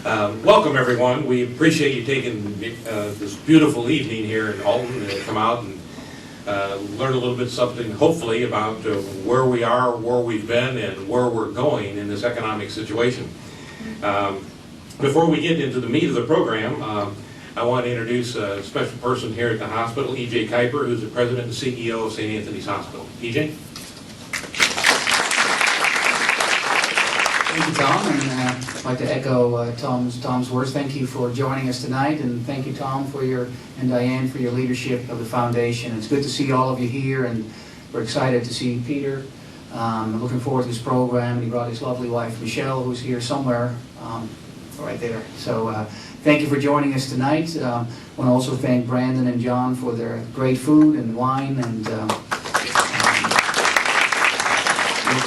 Welcome, everyone. We appreciate you taking this beautiful evening here in Alton to come out and learn a little bit something, hopefully, about where we are, where we've been, and where we're going in this economic situation. Before we get into the meat of the program, I want to introduce a special person here at the hospital, E.J. Kuiper, who's the president and CEO of St. Anthony's Hospital. E.J.? Thank you, Tom, and I'd like to echo Tom's words. Thank you for joining us tonight, and thank you, Tom, and Diane, for your leadership of the foundation. It's good to see all of you here, and we're excited to see Peter. Looking forward to this program, and he brought his lovely wife, Michelle, who's here somewhere, right there. So thank you for joining us tonight. I want to also thank Brandon and John for their great food and wine, and look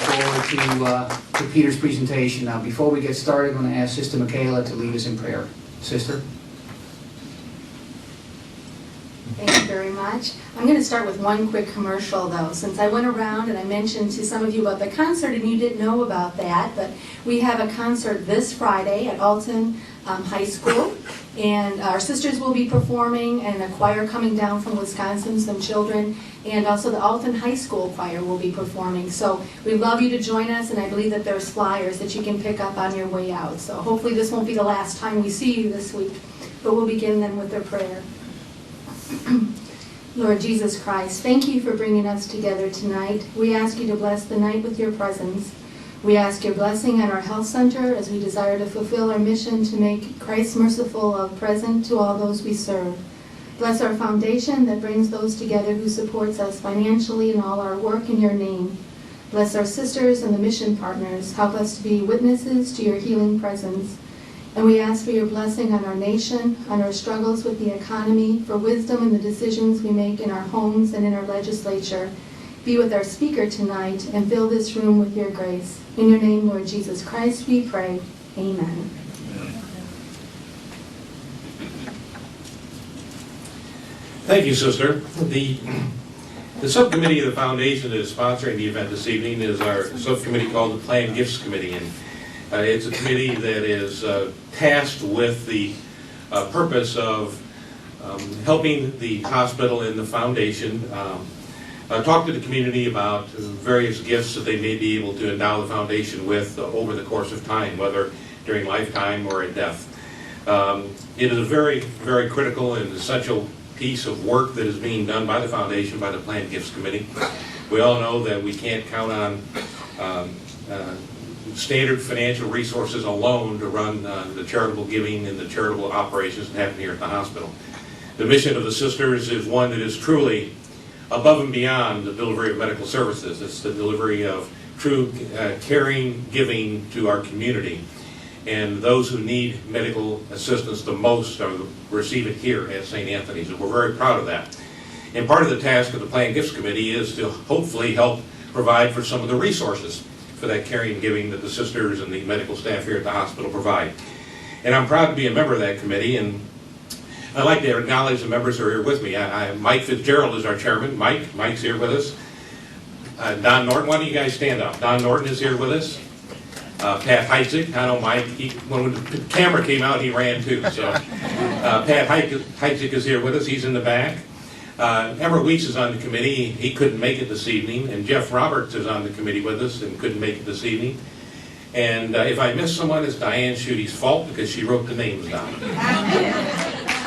forward to Peter's presentation. Now, before we get started, I'm going to ask Sister Michaela to lead us in prayer. Sister? Thank you very much. I'm going to start with one quick commercial, though, since I went around and I mentioned to some of you about the concert and you didn't know about that, but we have a concert this Friday at Alton High School, and our sisters will be performing, and a choir coming down from Wisconsin, some children, and also the Alton High School choir will be performing. So we'd love you to join us, and I believe that there's flyers that you can pick up on your way out. So hopefully this won't be the last time we see you this week, but we'll begin then with a prayer. Lord Jesus Christ, thank you for bringing us together tonight. We ask you to bless the night with your presence. We ask your blessing at our health center as we desire to fulfill our mission to make Christ merciful love present to all those we serve. Bless our foundation that brings those together who supports us financially in all our work in your name. Bless our sisters and the mission partners. Help us to be witnesses to your healing presence. And we ask for your blessing on our nation, on our struggles with the economy, for wisdom in the decisions we make in our homes and in our legislature. Be with our speaker tonight and fill this room with your grace. In your name, Lord Jesus Christ, we pray. Amen. Thank you, Sister. The subcommittee of the foundation that is sponsoring the event this evening is our subcommittee called the Planned Gifts Committee, and it's a committee that is tasked with the purpose of helping the hospital and the foundation talk to the community about various gifts that they may be able to endow the foundation with over the course of time, whether during lifetime or in death. It is a very, very critical and essential piece of work that is being done by the foundation, by the Planned Gifts Committee. We all know that we can't count on standard financial resources alone to run the charitable giving and the charitable operations that happen here at the hospital. The mission of the sisters is one that is truly above and beyond the delivery of medical services. It's the delivery of true caring giving to our community. And those who need medical assistance the most receive it here at St. Anthony's, and we're very proud of that. And part of the task of the Planned Gifts Committee is to hopefully help provide for some of the resources for that caring and giving that the sisters and the medical staff here at the hospital provide. And I'm proud to be a member of that committee, and I'd like to acknowledge the members who are here with me. Mike Fitzgerald is our chairman. Mike's here with us. Don Norton, why don't you guys stand up? Don Norton is here with us. Pat Heitzik, I know Mike, when the camera came out, he ran too. So Pat Heitzik is here with us. He's in the back. Everett Weiss is on the committee. He couldn't make it this evening. And Jeff Roberts is on the committee with us and couldn't make it this evening. And if I miss someone, it's Diane Schuette's fault because she wrote the names down.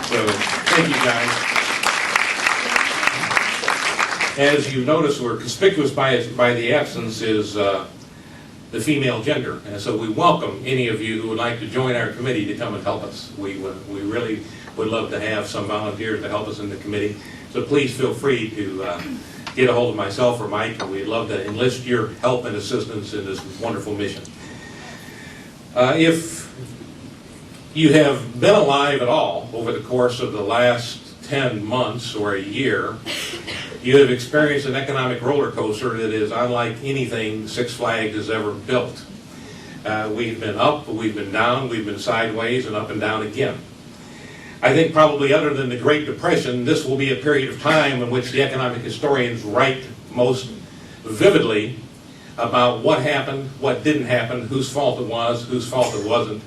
So thank you, guys. As you notice, we're conspicuous by the absence is the female gender. And so we welcome any of you who would like to join our committee to come and help us. We really would love to have some volunteers to help us in the committee. So please feel free to get a hold of myself or Mike, and we'd love to enlist your help and assistance in this wonderful mission. If you have been alive at all over the course of the last 10 months or a year, you have experienced an economic roller coaster that is unlike anything Six Flags has ever built. We've been up, we've been down, we've been sideways, and up and down again. I think probably other than the Great Depression, this will be a period of time in which the economic historians write most vividly about what happened, what didn't happen, whose fault it was, whose fault it wasn't,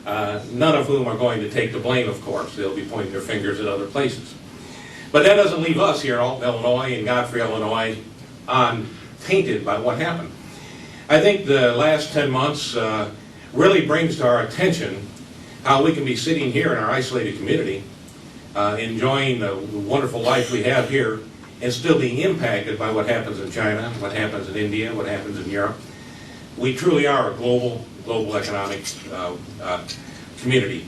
none of whom are going to take the blame, of course. They'll be pointing their fingers at other places. But that doesn't leave us here in Alton, Illinois, and Godfrey, Illinois, untainted by what happened. I think the last 10 months really brings to our attention how we can be sitting here in our isolated community, enjoying the wonderful life we have here, and still being impacted by what happens in China, what happens in India, what happens in Europe. We truly are a global economic community.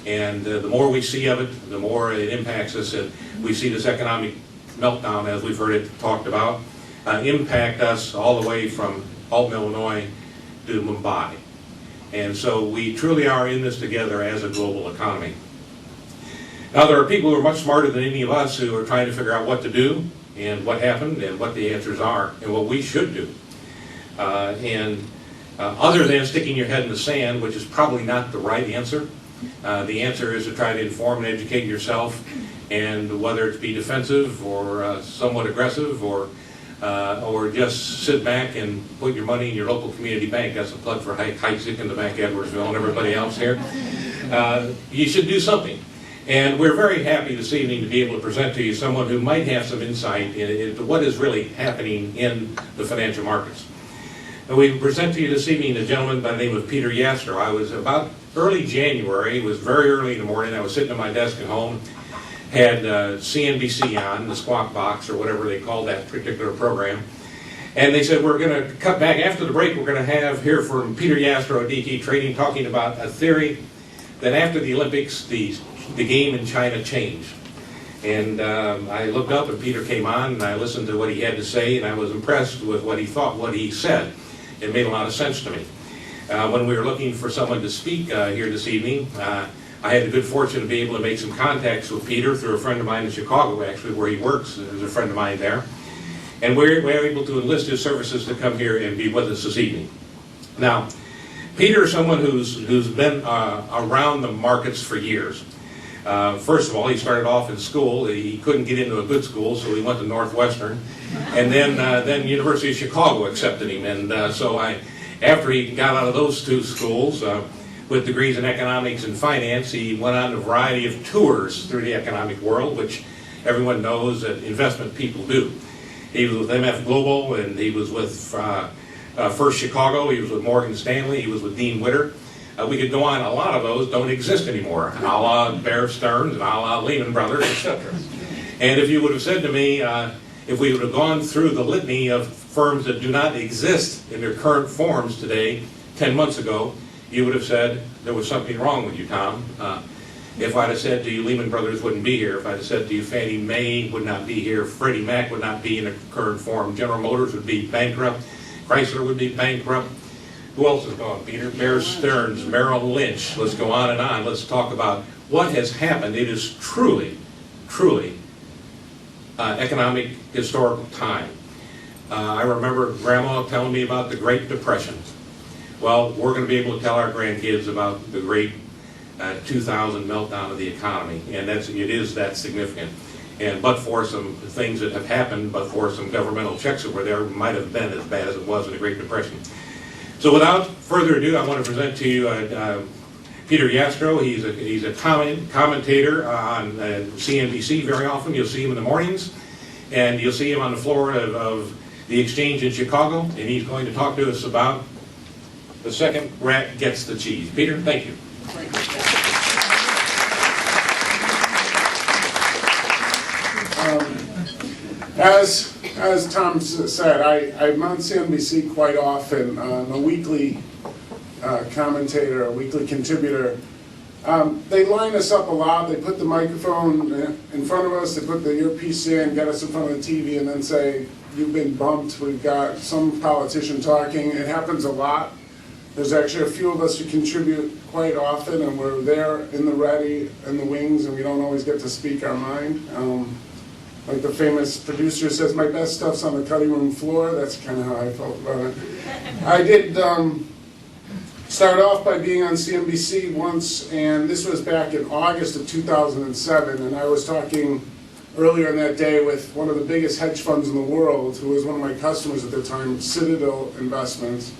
And the more we see of it, the more it impacts us. And we see this economic meltdown, as we've heard it talked about, impact us all the way from Alton, Illinois to Mumbai. And so we truly are in this together as a global economy. Now, there are people who are much smarter than any of us who are trying to figure out what to do and what happened and what the answers are and what we should do. Other than sticking your head in the sand, which is probably not the right answer, the answer is to try to inform and educate yourself, and whether it be defensive or somewhat aggressive, or just sit back and put your money in your local community bank. That's a plug for Heitzik in the back, Edwardsville, and everybody else here. You should do something. And we're very happy this evening to be able to present to you someone who might have some insight into what is really happening in the financial markets. And we present to you this evening a gentleman by the name of Peter Yastrow. I was about early January, it was very early in the morning, I was sitting at my desk at home, had CNBC on, the Squawk Box, or whatever they call that particular program. And they said, we're going to cut back after the break, we're going to have here from Peter Yastrow of DT Trading talking about a theory that after the Olympics, the game in China changed. And I looked up and Peter came on and I listened to what he had to say, and I was impressed with what he thought, what he said. It made a lot of sense to me. When we were looking for someone to speak here this evening, I had the good fortune to be able to make some contacts with Peter through a friend of mine in Chicago, actually, where he works. There's a friend of mine there. And we were able to enlist his services to come here and be with us this evening. Now, Peter is someone who's been around the markets for years. First of all, he started off in school. He couldn't get into a good school, so he went to Northwestern. And then University of Chicago accepted him. And after he got out of those two schools, with degrees in economics and finance, he went on a variety of tours through the economic world, which everyone knows that investment people do. He was with MF Global, and he was with First Chicago, he was with Morgan Stanley, he was with Dean Witter. We could go on. A lot of those don't exist anymore, a la Bear Stearns and a la Lehman Brothers, etc. And if you would have said to me, if we would have gone through the litany of firms that do not exist in their current forms today, 10 months ago, you would have said there was something wrong with you, Tom. If I'd have said to you Lehman Brothers wouldn't be here, if I'd have said to you Fannie Mae would not be here, Freddie Mac would not be in a current form, General Motors would be bankrupt, Chrysler would be bankrupt. Who else is gone, Peter? Bear Stearns, Merrill Lynch. Let's go on and on. Let's talk about what has happened. It is truly economic historical time. I remember Grandma telling me about the Great Depression. Well, we're going to be able to tell our grandkids about the great 2000 meltdown of the economy, and it is that significant. And but for some things that have happened, but for some governmental checks that were there, might have been as bad as it was in the Great Depression. So without further ado, I want to present to you Peter Yastrow. He's a commentator on CNBC very often. You'll see him in the mornings, and you'll see him on the floor of the exchange in Chicago, and he's going to talk to us about the second rat gets the cheese. Peter, thank you. As Tom said, I'm on CNBC quite often. I'm a weekly commentator, a weekly contributor. They line us up a lot. They put the microphone in front of us, they put the earpiece in, get us in front of the TV, and then say, you've been bumped, we've got some politician talking. It happens a lot. There's actually a few of us who contribute quite often, and we're there in the ready, in the wings, and we don't always get to speak our mind. Like the famous producer says, my best stuff's on the cutting room floor. That's kind of how I felt about it. I did start off by being on CNBC once, and this was back in August of 2007, and I was talking earlier in that day with one of the biggest hedge funds in the world, who was one of my customers at the time, Citadel Investments.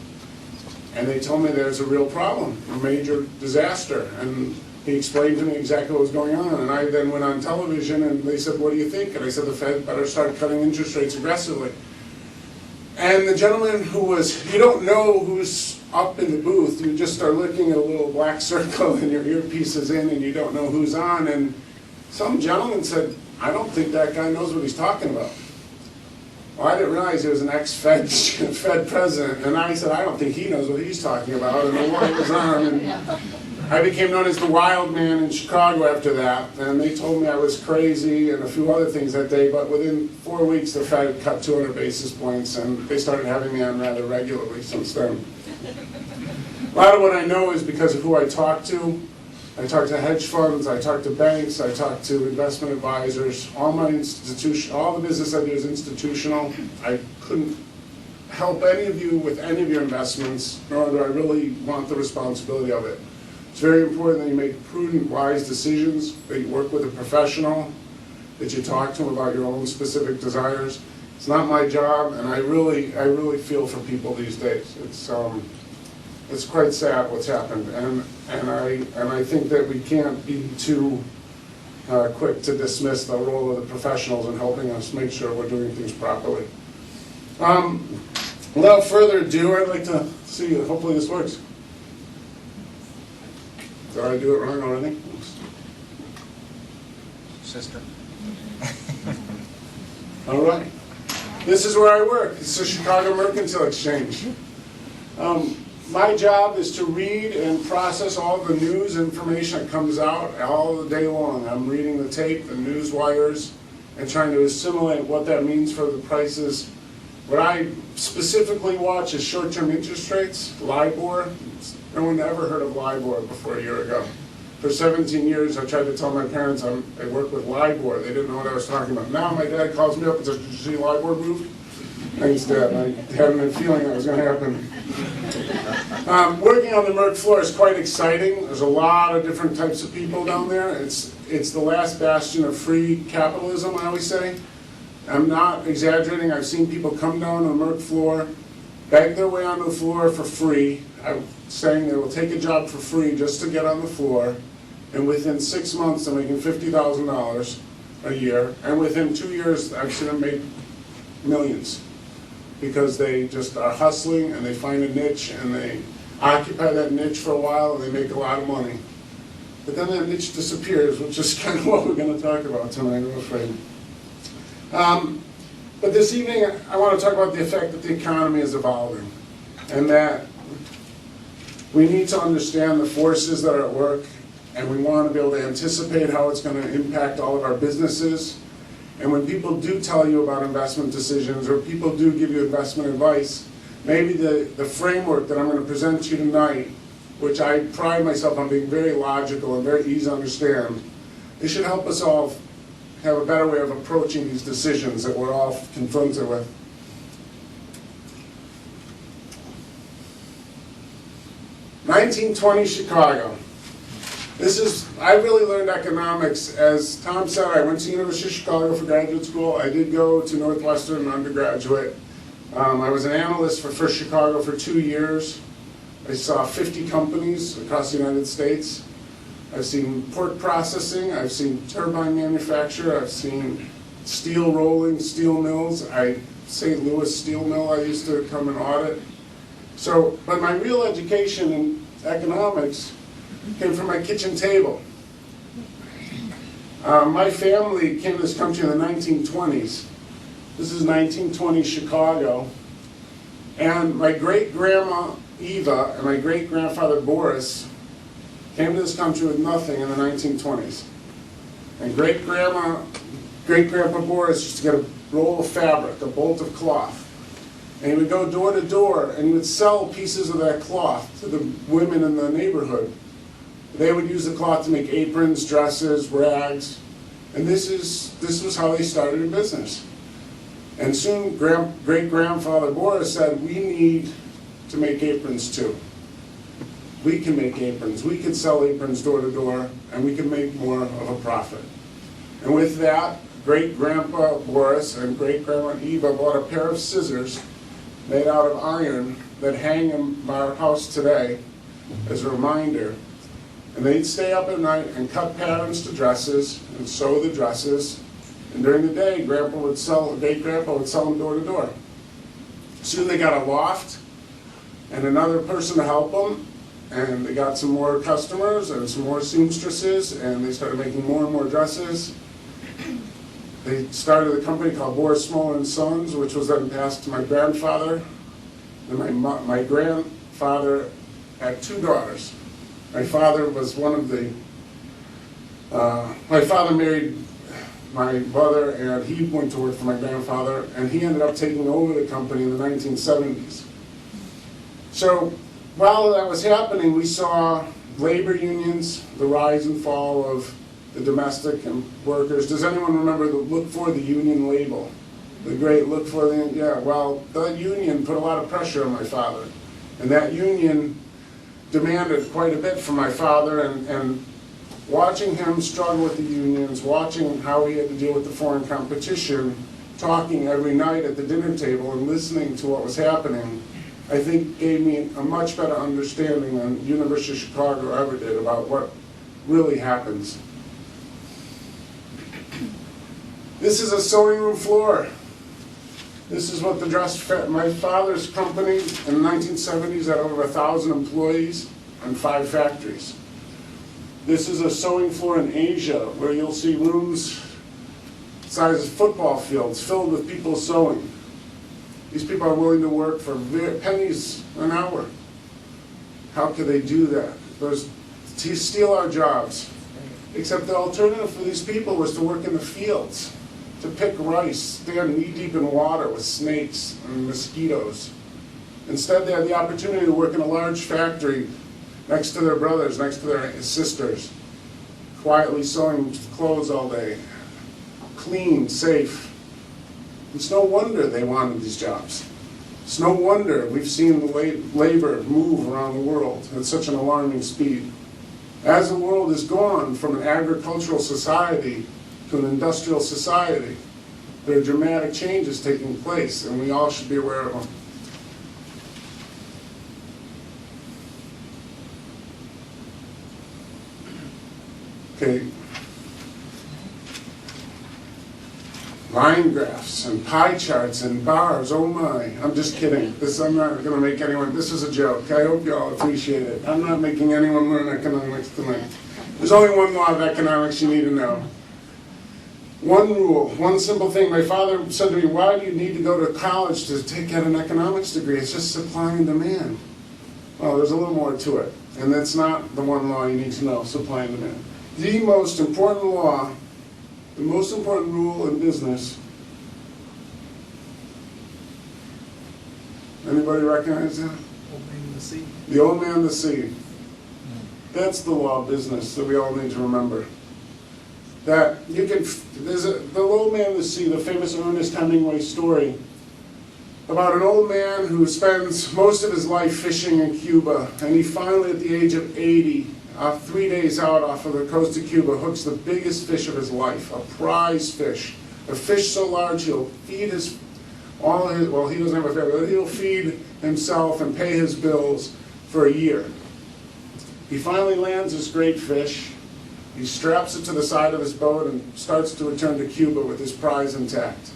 And they told me there's a real problem, a major disaster. And he explained to me exactly what was going on. And I then went on television and they said, what do you think? And I said, the Fed better start cutting interest rates aggressively. And the gentleman who was, you don't know who's up in the booth, you just start looking at a little black circle and your earpiece is in and you don't know who's on. And some gentleman said, I don't think that guy knows what he's talking about. Well, I didn't realize he was an ex-Fed Fed president, and I said, I don't think he knows what he's talking about, and the war was on. And I became known as the wild man in Chicago after that, and they told me I was crazy and a few other things that day, but within 4 weeks the Fed cut 200 basis points, and they started having me on rather regularly since then. A lot of what I know is because of who I talk to. I talk to hedge funds, I talk to banks, I talk to investment advisors. All the business I do is institutional. I couldn't help any of you with any of your investments, nor do I really want the responsibility of it. It's very important that you make prudent, wise decisions, that you work with a professional, that you talk to them about your own specific desires. It's not my job, and I really feel for people these days. It's quite sad what's happened, and I think that we can't be too quick to dismiss the role of the professionals in helping us make sure we're doing things properly. Without further ado, I'd like to see, hopefully this works. Did I do it wrong already? Sister. All right. This is where I work. It's the Chicago Mercantile Exchange. My job is to read and process all the news information that comes out all the day long. I'm reading the tape, the news wires, and trying to assimilate what that means for the prices. What I specifically watch is short-term interest rates, LIBOR. No one ever heard of LIBOR before a year ago. For 17 years, I tried to tell my parents I work with LIBOR. They didn't know what I was talking about. Now my dad calls me up and says, did you see LIBOR move? Thanks, Dad. I hadn't been feeling that was going to happen. Working on the Merc floor is quite exciting. There's a lot of different types of people down there. It's the last bastion of free capitalism, I always say. I'm not exaggerating. I've seen people come down to the Merc floor, beg their way onto the floor for free. I'm saying they will take a job for free just to get on the floor, and within 6 months they're making $50,000 a year, and within 2 years I've seen them make millions, because they just are hustling and they find a niche and they occupy that niche for a while and they make a lot of money. But then that niche disappears, which is kind of what we're going to talk about tonight, I'm afraid. But this evening I want to talk about the effect that the economy is evolving, and that we need to understand the forces that are at work, and we want to be able to anticipate how it's going to impact all of our businesses. And when people do tell you about investment decisions, or people do give you investment advice, maybe the framework that I'm going to present to you tonight, which I pride myself on being very logical and very easy to understand, it should help us all have a better way of approaching these decisions that we're all confronted with. (1920) Chicago. I really learned economics, as Tom said. I went to the University of Chicago for graduate school. I did go to Northwestern undergraduate. I was an analyst for First Chicago for 2 years. I saw 50 companies across the United States. I've seen pork processing, I've seen turbine manufacture, I've seen steel rolling, steel mills. St. Louis steel mill I used to come and audit. But my real education in economics came from my kitchen table. My family came to this country in the 1920s. This is 1920 Chicago. And my great-grandma Eva and my great-grandfather Boris came to this country with nothing in the 1920s. And great-grandpa Boris used to get a roll of fabric, a bolt of cloth. And he would go door to door and he would sell pieces of that cloth to the women in the neighborhood. They would use the cloth to make aprons, dresses, rags. And this was how they started a business. And soon great-grandfather Boris said, we need to make aprons too. We can make aprons. We can sell aprons door to door, and we can make more of a profit. And with that, great-grandpa Boris and great-grandma Eva bought a pair of scissors made out of iron that hang in our house today as a reminder. And they'd stay up at night and cut patterns to dresses and sew the dresses. And during the day, great-grandpa would sell them door to door. Soon they got a loft and another person to help them. And they got some more customers and some more seamstresses, and they started making more and more dresses. They started a company called Boris Small and Sons, which was then passed to my grandfather. And my grandfather had two daughters. My father was one of the, my father married my brother, and he went to work for my grandfather, and he ended up taking over the company in the 1970s. So while that was happening, we saw labor unions, the rise and fall of the domestic and workers. Does anyone remember the look for the union label? The great look for the, yeah, well, that union put a lot of pressure on my father. And that union demanded quite a bit from my father, and watching him struggle with the unions, watching how he had to deal with the foreign competition, talking every night at the dinner table and listening to what was happening, I think gave me a much better understanding than University of Chicago ever did about what really happens. This is a sewing room floor. This is what the my father's company in the 1970s had over 1,000 employees and 5 factories. This is a sewing floor in Asia where you'll see rooms the size of football fields filled with people sewing. These people are willing to work for pennies an hour. How could they do that? To steal our jobs. Except the alternative for these people was to work in the fields, to pick rice, stand knee-deep in water with snakes and mosquitoes. Instead, they had the opportunity to work in a large factory next to their brothers, next to their sisters, quietly sewing clothes all day, clean, safe. It's no wonder they wanted these jobs. It's no wonder we've seen the labor move around the world at such an alarming speed. As the world has gone from an agricultural society to an industrial society, there are dramatic changes taking place, and we all should be aware of them. Okay. Line graphs and pie charts and bars, oh my. I'm just kidding. I'm not going to make anyone, this is a joke. I hope you all appreciate it. I'm not making anyone learn economics tonight. There's only one law of economics you need to know. One rule, one simple thing. My father said to me, why do you need to go to college to get an economics degree? It's just supply and demand. Well, there's a little more to it. And that's not the one law you need to know, supply and demand. The most important law, the most important rule in business. Anybody recognize that? Old man in the sea. The old man in the sea. That's the law of business that we all need to remember. That you can, the old man in the sea, the famous Ernest Hemingway story about an old man who spends most of his life fishing in Cuba, and he finally, at the age of 80, 3 days out off of the coast of Cuba, hooks the biggest fish of his life, a prize fish. A fish so large he'll feed well, he doesn't have a family, but he'll feed himself and pay his bills for a year. He finally lands this great fish. He straps it to the side of his boat and starts to return to Cuba with his prize intact.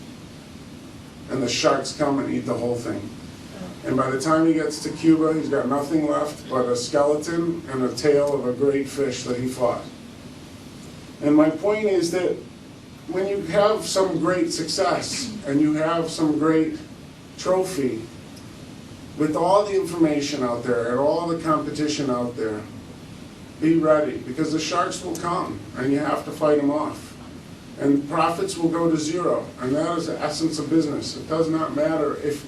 And the sharks come and eat the whole thing. And by the time he gets to Cuba, he's got nothing left but a skeleton and a tail of a great fish that he fought. And my point is that when you have some great success and you have some great trophy, with all the information out there and all the competition out there, be ready, because the sharks will come and you have to fight them off. And profits will go to zero, and that is the essence of business. It does not matter if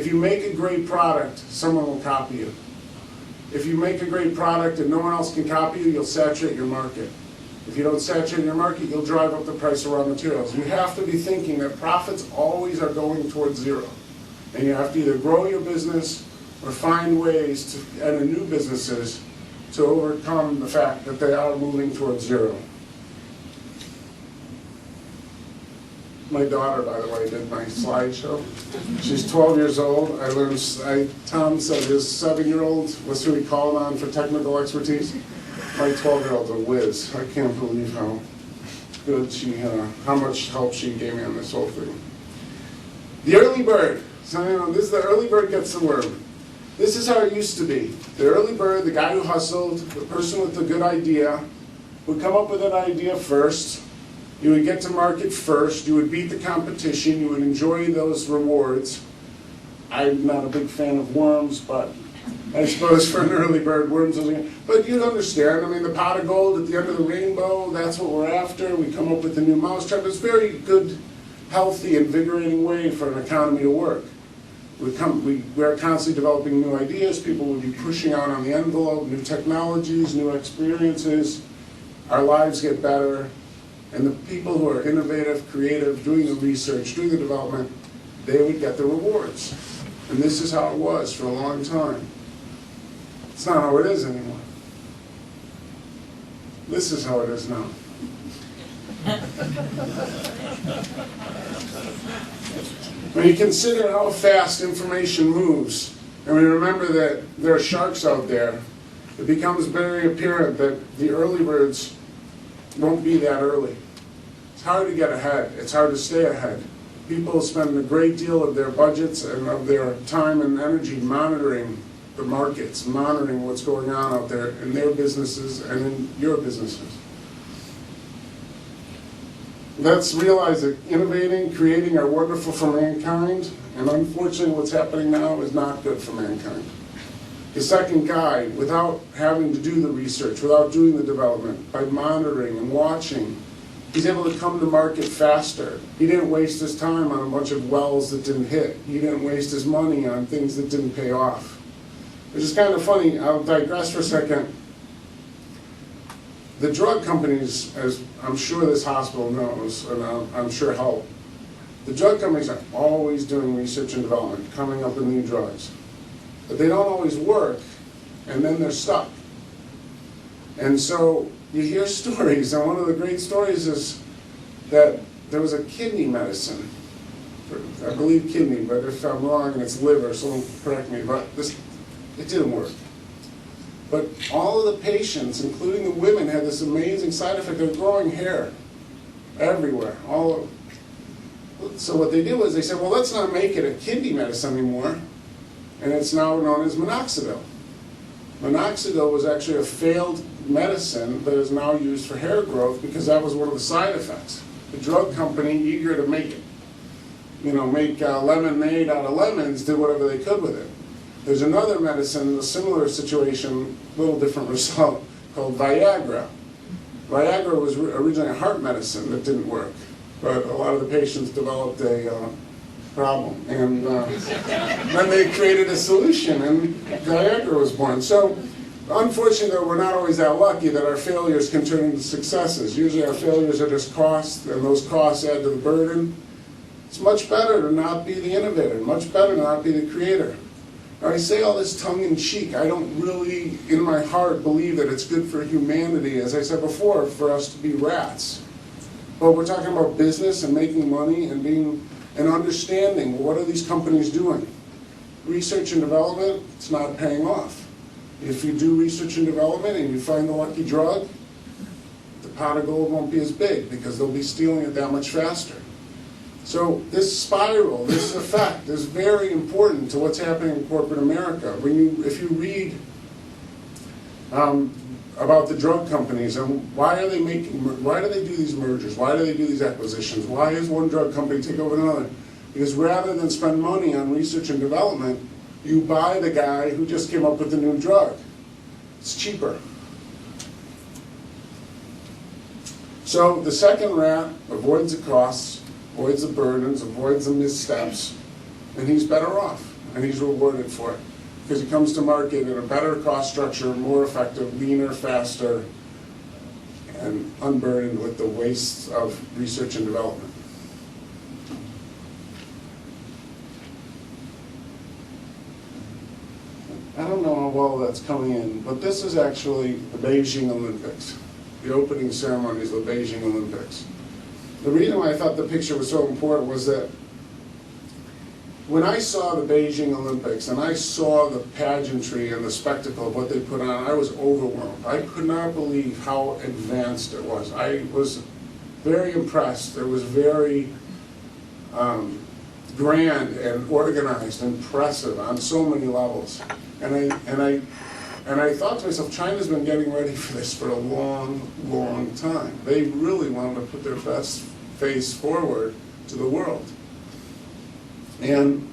you make a great product, someone will copy you. If you make a great product and no one else can copy you, you'll saturate your market. If you don't saturate your market, you'll drive up the price of raw materials. You have to be thinking that profits always are going towards zero. And you have to either grow your business or find ways to enter new businesses to overcome the fact that they are moving towards zero. My daughter, by the way, did my slideshow. She's 12 years old. Tom said his 7-year-old was who he called on for technical expertise. My 12-year-old's a whiz. I can't believe how good how much help she gave me on this whole thing. The early bird. So, this is the early bird gets the worm. This is how it used to be. The early bird, the guy who hustled, the person with the good idea, would come up with an idea first. You would get to market first. You would beat the competition. You would enjoy those rewards. I'm not a big fan of worms, but I suppose for an early bird, worms are... But you'd understand. I mean, the pot of gold at the end of the rainbow, that's what we're after. We come up with a new mousetrap. It's a very good, healthy, invigorating way for an economy to work. We're constantly developing new ideas. People would be pushing out on the envelope, new technologies, new experiences. Our lives get better. And the people who are innovative, creative, doing the research, doing the development, they would get the rewards. And this is how it was for a long time. It's not how it is anymore. This is how it is now. When you consider how fast information moves, and we remember that there are sharks out there, it becomes very apparent that the early birds won't be that early. It's hard to get ahead. It's hard to stay ahead. People spend a great deal of their budgets and of their time and energy monitoring the markets, monitoring what's going on out there in their businesses and in your businesses. Let's realize that innovating, creating are wonderful for mankind, and unfortunately what's happening now is not good for mankind. The second guy, without having to do the research, without doing the development, by monitoring and watching, he's able to come to market faster. He didn't waste his time on a bunch of wells that didn't hit. He didn't waste his money on things that didn't pay off. Which is kind of funny. I'll digress for a second. The drug companies, as I'm sure this hospital knows, and I'm sure help, the drug companies are always doing research and development, coming up with new drugs. But they don't always work, and then they're stuck. And so you hear stories, and one of the great stories is that there was a kidney medicine, I believe kidney, but if I'm wrong and it's liver, someone correct me, but it didn't work. But all of the patients, including the women, had this amazing side effect of growing hair everywhere. So what they did was they said, well, let's not make it a kidney medicine anymore, and it's now known as minoxidil. Minoxidil was actually a failed medicine that is now used for hair growth because that was one of the side effects. The drug company, eager to make lemonade out of lemons, did whatever they could with it. There's another medicine in a similar situation, a little different result, called Viagra. Viagra was originally a heart medicine that didn't work, but a lot of the patients developed a problem. And then they created a solution, and Viagra was born. So, unfortunately, though, we're not always that lucky that our failures can turn into successes. Usually our failures are just costs, and those costs add to the burden. It's much better to not be the innovator, much better to not be the creator. Now, I say all this tongue-in-cheek. I don't really, in my heart, believe that it's good for humanity, as I said before, for us to be rats. But we're talking about business and making money and understanding what are these companies doing. Research and development, it's not paying off. If you do research and development and you find the lucky drug, the pot of gold won't be as big because they'll be stealing it that much faster. So this spiral, this effect is very important to what's happening in corporate America. If you read about the drug companies and why do they do these mergers? Why do they do these acquisitions? Why does one drug company take over another? Because rather than spend money on research and development, you buy the guy who just came up with the new drug. It's cheaper. So the second rat avoids the costs, avoids the burdens, avoids the missteps, and he's better off, and he's rewarded for it. Because he comes to market in a better cost structure, more effective, leaner, faster, and unburdened with the wastes of research and development. I don't know how well that's coming in, but this is actually the Beijing Olympics. The opening ceremony is the Beijing Olympics. the reason why I thought the picture was so important was that when I saw the Beijing Olympics and I saw the pageantry and the spectacle of what they put on, I was overwhelmed. I could not believe how advanced it was. I was very impressed. It was very grand and organized, impressive on so many levels. And I thought to myself, China's been getting ready for this for a long, long time. They really wanted to put their best face forward to the world. And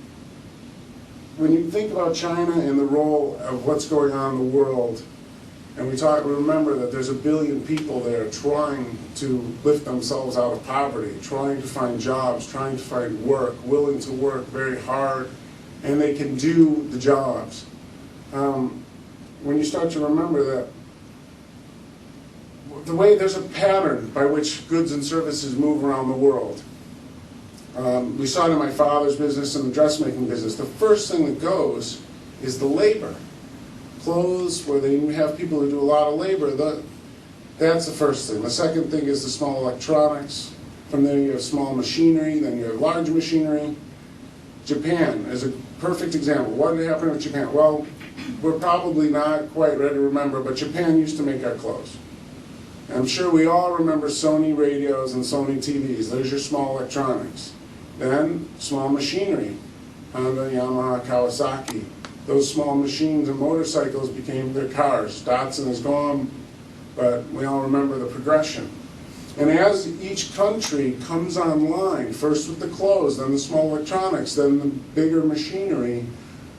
when you think about China and the role of what's going on in the world, and remember that there's 1 billion people there trying to lift themselves out of poverty, trying to find jobs, trying to find work, willing to work very hard, and they can do the jobs. When you start to remember that the way there's a pattern by which goods and services move around the world. We saw it in my father's business and the dressmaking business. The first thing that goes is the labor. Clothes, where they have people who do a lot of labor, that's the first thing. The second thing is the small electronics. From there you have small machinery, then you have large machinery. Japan is a perfect example. What happened with Japan? Well, we're probably not quite ready to remember, but Japan used to make our clothes. And I'm sure we all remember Sony radios and Sony TVs. There's your small electronics. Then small machinery, Honda, Yamaha, Kawasaki. Those small machines and motorcycles became their cars. Datsun is gone, but we all remember the progression. And as each country comes online, first with the clothes, then the small electronics, then the bigger machinery,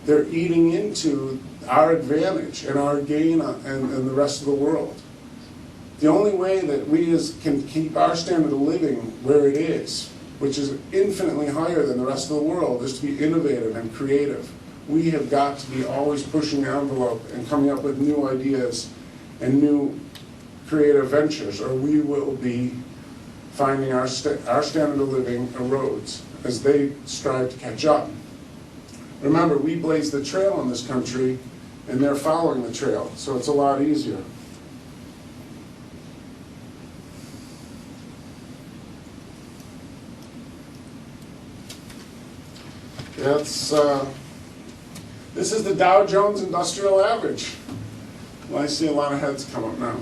they're eating into our advantage and our gain and the rest of the world. The only way that we can keep our standard of living where it is, which is infinitely higher than the rest of the world, is to be innovative and creative. We have got to be always pushing the envelope and coming up with new ideas and new creative ventures, or we will be finding our standard of living erodes as they strive to catch up. Remember, we blaze the trail in this country, and they're following the trail, so it's a lot easier. This is the Dow Jones Industrial Average. Well, I see a lot of heads come up now.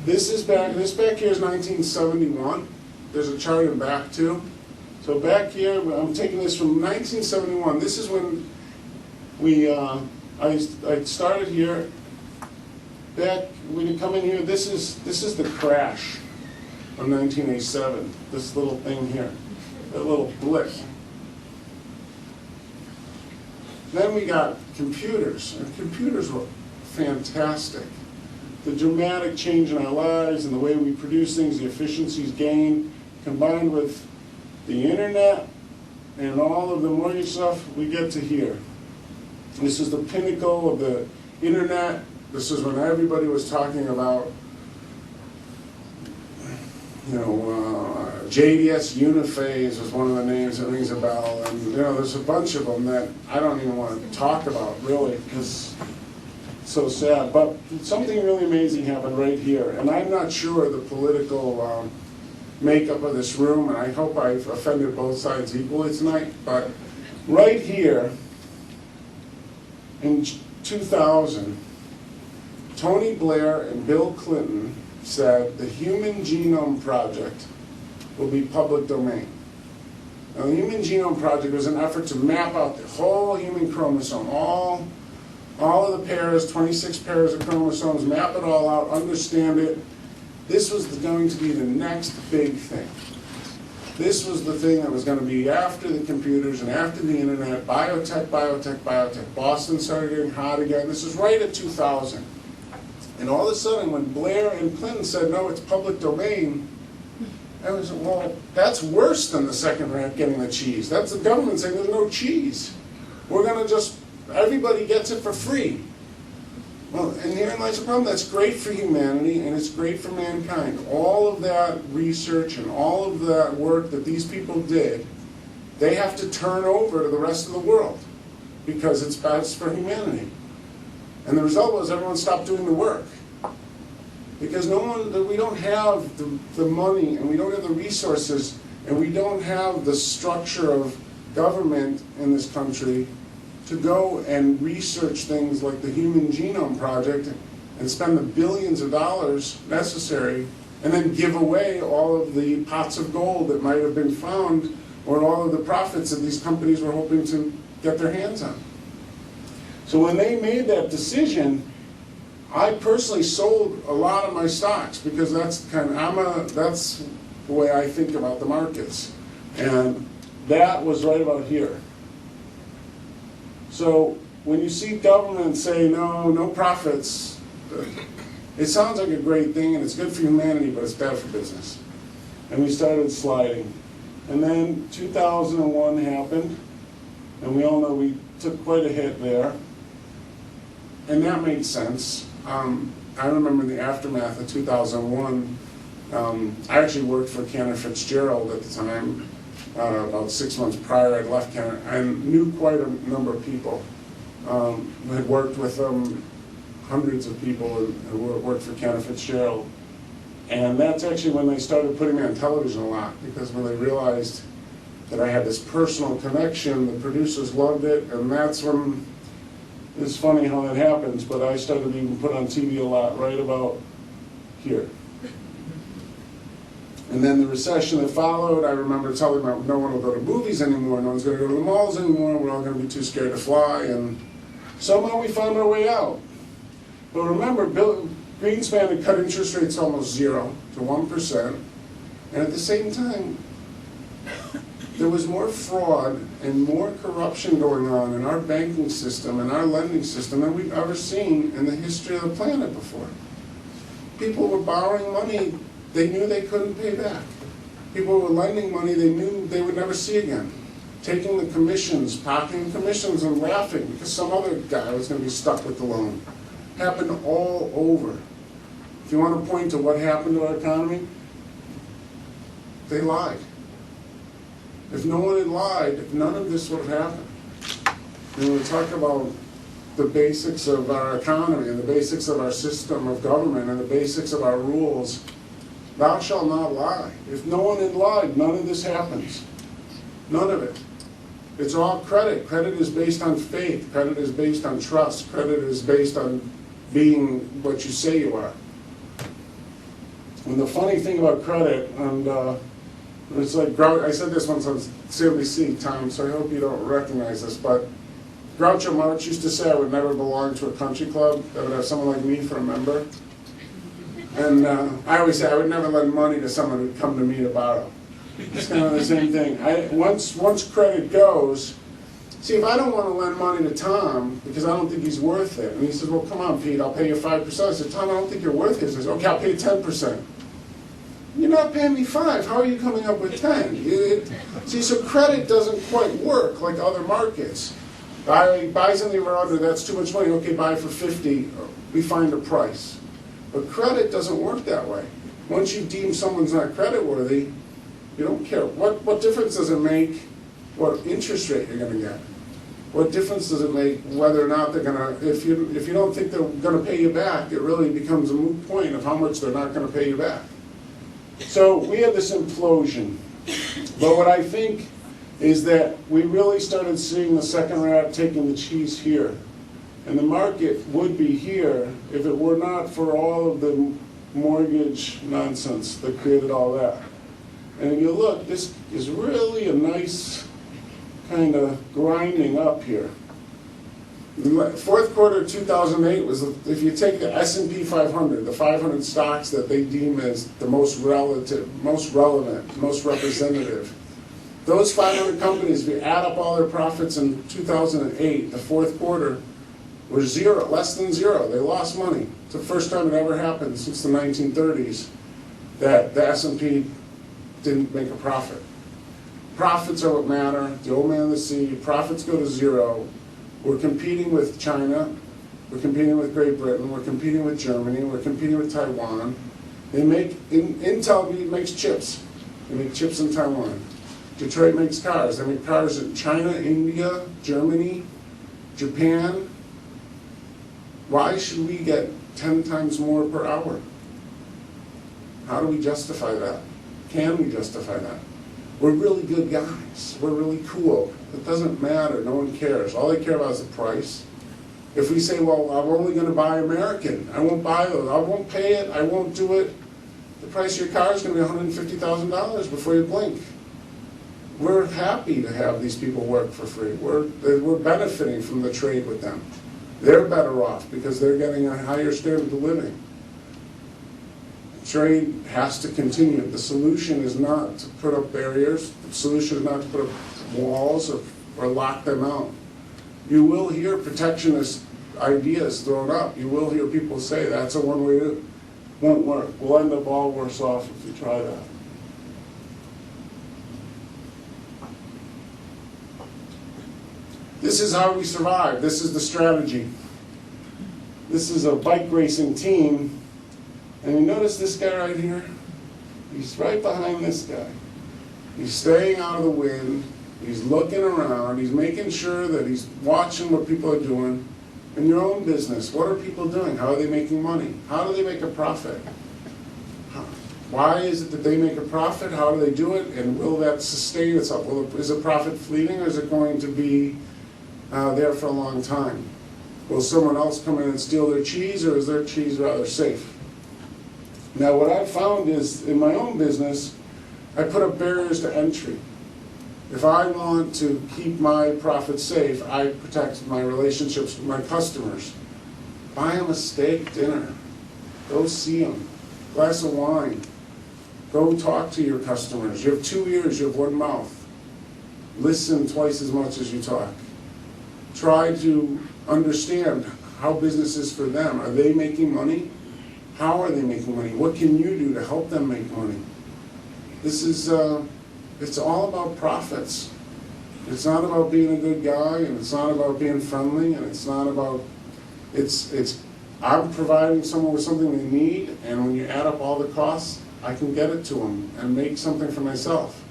This back here is 1971. There's a chart in back too. So back here, I'm taking this from 1971. This is when I started here. Back when you come in here, this is the crash of 1987. This little thing here, that little blip. Then we got computers, and computers were fantastic. The dramatic change in our lives and the way we produce things, the efficiencies gained, combined with the internet and all of the mortgage stuff, we get to here. This is the pinnacle of the internet. This is when everybody was talking about, JDS Uniphase was one of the names that rings a bell, and there's a bunch of them that I don't even want to talk about really, because it's so sad. But something really amazing happened right here, and I'm not sure the political makeup of this room, and I hope I've offended both sides equally tonight, but right here in 2000, Tony Blair and Bill Clinton said the Human Genome Project will be public domain. Now, the Human Genome Project was an effort to map out the whole human chromosome, all of the pairs, 26 pairs of chromosomes, map it all out, understand it. This was going to be the next big thing. This was the thing that was going to be after the computers and after the internet, biotech. Boston started getting hot again. This is right at 2000. And all of a sudden, when Blair and Clinton said, no, it's public domain, I was, well, that's worse than the second rank getting the cheese. That's the government saying there's no cheese. We're going to everybody gets it for free. Well, and herein lies the problem. That's great for humanity, and it's great for mankind. All of that research and all of that work that these people did, they have to turn over to the rest of the world because it's best for humanity. And the result was everyone stopped doing the work. Because we don't have the money, and we don't have the resources, and we don't have the structure of government in this country to go and research things like the Human Genome Project and spend the billions of dollars necessary and then give away all of the pots of gold that might have been found or all of the profits that these companies were hoping to get their hands on. So when they made that decision, I personally sold a lot of my stocks because that's the way I think about the markets. And that was right about here. So when you see government say no profits, it sounds like a great thing and it's good for humanity, but it's bad for business. And we started sliding. And then 2001 happened, and we all know we took quite a hit there. And that made sense. I remember in the aftermath of 2001, I actually worked for Cantor Fitzgerald at the time. About 6 months prior, I'd left Cantor. I knew quite a number of people. I had worked with hundreds of people who worked for Cantor Fitzgerald. And that's actually when they started putting me on television a lot, because when they realized that I had this personal connection, the producers loved it, and that's when, it's funny how that happens, but I started being put on TV a lot right about here. And then the recession that followed, I remember telling them no one will go to movies anymore, no one's going to go to the malls anymore, we're all going to be too scared to fly, and somehow we found our way out. But remember, Bill Greenspan had cut interest rates almost 0 to 1%, and at the same time, there was more fraud and more corruption going on in our banking system and our lending system than we've ever seen in the history of the planet before. People were borrowing money they knew they couldn't pay back. People were lending money they knew they would never see again. Taking the commissions, pocketing commissions and laughing because some other guy was going to be stuck with the loan. Happened all over. If you want to point to what happened to our economy, they lied. If no one had lied, none of this would have happened. And when we talk about the basics of our economy and the basics of our system of government and the basics of our rules, thou shalt not lie. If no one had lied, none of this happens. None of it. It's all credit. Credit is based on faith. Credit is based on trust. Credit is based on being what you say you are. And the funny thing about credit, and it's like, I said this once on CNBC, Tom, so I hope you don't recognize this, but Groucho Marx used to say I would never belong to a country club that would have someone like me for a member. And I always say I would never lend money to someone who'd come to me to borrow. It's kind of the same thing. Once credit goes, see, if I don't want to lend money to Tom because I don't think he's worth it, and he says, well, come on, Pete, I'll pay you 5%. I said, Tom, I don't think you're worth it. He says, okay, I'll pay you 10%. You're not paying me 5. How are you coming up with 10? See, so credit doesn't quite work like other markets. Buy something for under, that's too much money. Okay, buy it for 50. We find a price. But credit doesn't work that way. Once you deem someone's not creditworthy, you don't care. What difference does it make what interest rate you're going to get? What difference does it make whether or not they're going to, if you don't think they're going to pay you back, it really becomes a moot point of how much they're not going to pay you back. So we had this implosion. But what I think is that we really started seeing the second rat taking the cheese here. And the market would be here if it were not for all of the mortgage nonsense that created all that. And if you look, this is really a nice kind of grinding up here. The fourth quarter of 2008 was, if you take the S&P 500, the 500 stocks that they deem as the most relevant, most representative, those 500 companies, if you add up all their profits in 2008, the fourth quarter, were 0, less than 0. They lost money. It's the first time it ever happened since the 1930s that the S&P didn't make a profit. Profits are what matter. The old man of the sea. Profits go to 0. We're competing with China. We're competing with Great Britain. We're competing with Germany. We're competing with Taiwan. They make, Intel makes chips. They make chips in Taiwan. Detroit makes cars. They make cars in China, India, Germany, Japan. Why should we get 10 times more per hour? How do we justify that? Can we justify that? We're really good guys. We're really cool. It doesn't matter. No one cares. All they care about is the price. If we say, well, I'm only going to buy American, I won't buy those, I won't pay it, I won't do it, the price of your car is going to be $150,000 before you blink. We're happy to have these people work for free. We're benefiting from the trade with them. They're better off because they're getting a higher standard of living. Trade has to continue. The solution is not to put up barriers. The solution is not to put up walls or lock them out. You will hear protectionist ideas thrown up. You will hear people say that's a one-way to won't work. We'll end up all worse off if we try that. This is how we survive. This is the strategy. This is a bike racing team. And you notice this guy right here? He's right behind this guy. He's staying out of the wind. He's looking around. He's making sure that he's watching what people are doing. In your own business, what are people doing? How are they making money? How do they make a profit? Why is it that they make a profit? How do they do it? And will that sustain itself? Is the profit fleeting, or is it going to be there for a long time? Will someone else come in and steal their cheese, or is their cheese rather safe? Now, what I've found is, in my own business, I put up barriers to entry. If I want to keep my profits safe, I protect my relationships with my customers. Buy them a steak dinner. Go see them. Glass of wine. Go talk to your customers. You have 2 ears, you have 1 mouth. Listen twice as much as you talk. Try to understand how business is for them. Are they making money? How are they making money? What can you do to help them make money? This is, it's all about profits. It's not about being a good guy, and it's not about being friendly, and it's not about, I'm providing someone with something they need, and when you add up all the costs, I can get it to them and make something for myself.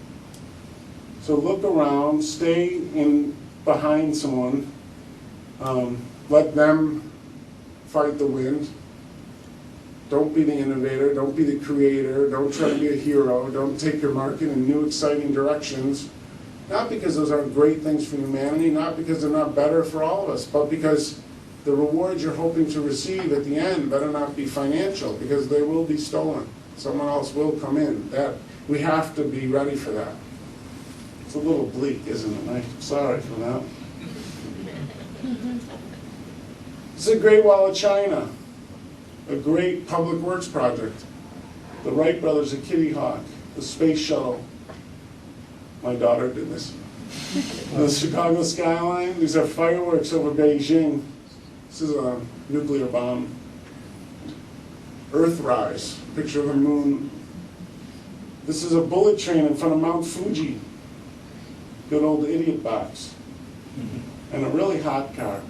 So look around, stay in behind someone, let them fight the wind. Don't be the innovator, don't be the creator, don't try to be a hero, don't take your market in new exciting directions. Not because those aren't great things for humanity, not because they're not better for all of us, but because the rewards you're hoping to receive at the end better not be financial, because they will be stolen. Someone else will come in. We have to be ready for that. It's a little bleak, isn't it? I'm sorry for that. This is a Great Wall of China. A great public works project. The Wright brothers at Kitty Hawk, the space shuttle. My daughter did this. The Chicago skyline, these are fireworks over Beijing. This is a nuclear bomb. Earthrise, picture of the moon. This is a bullet train in front of Mount Fuji. Good old idiot box. And a really hot car.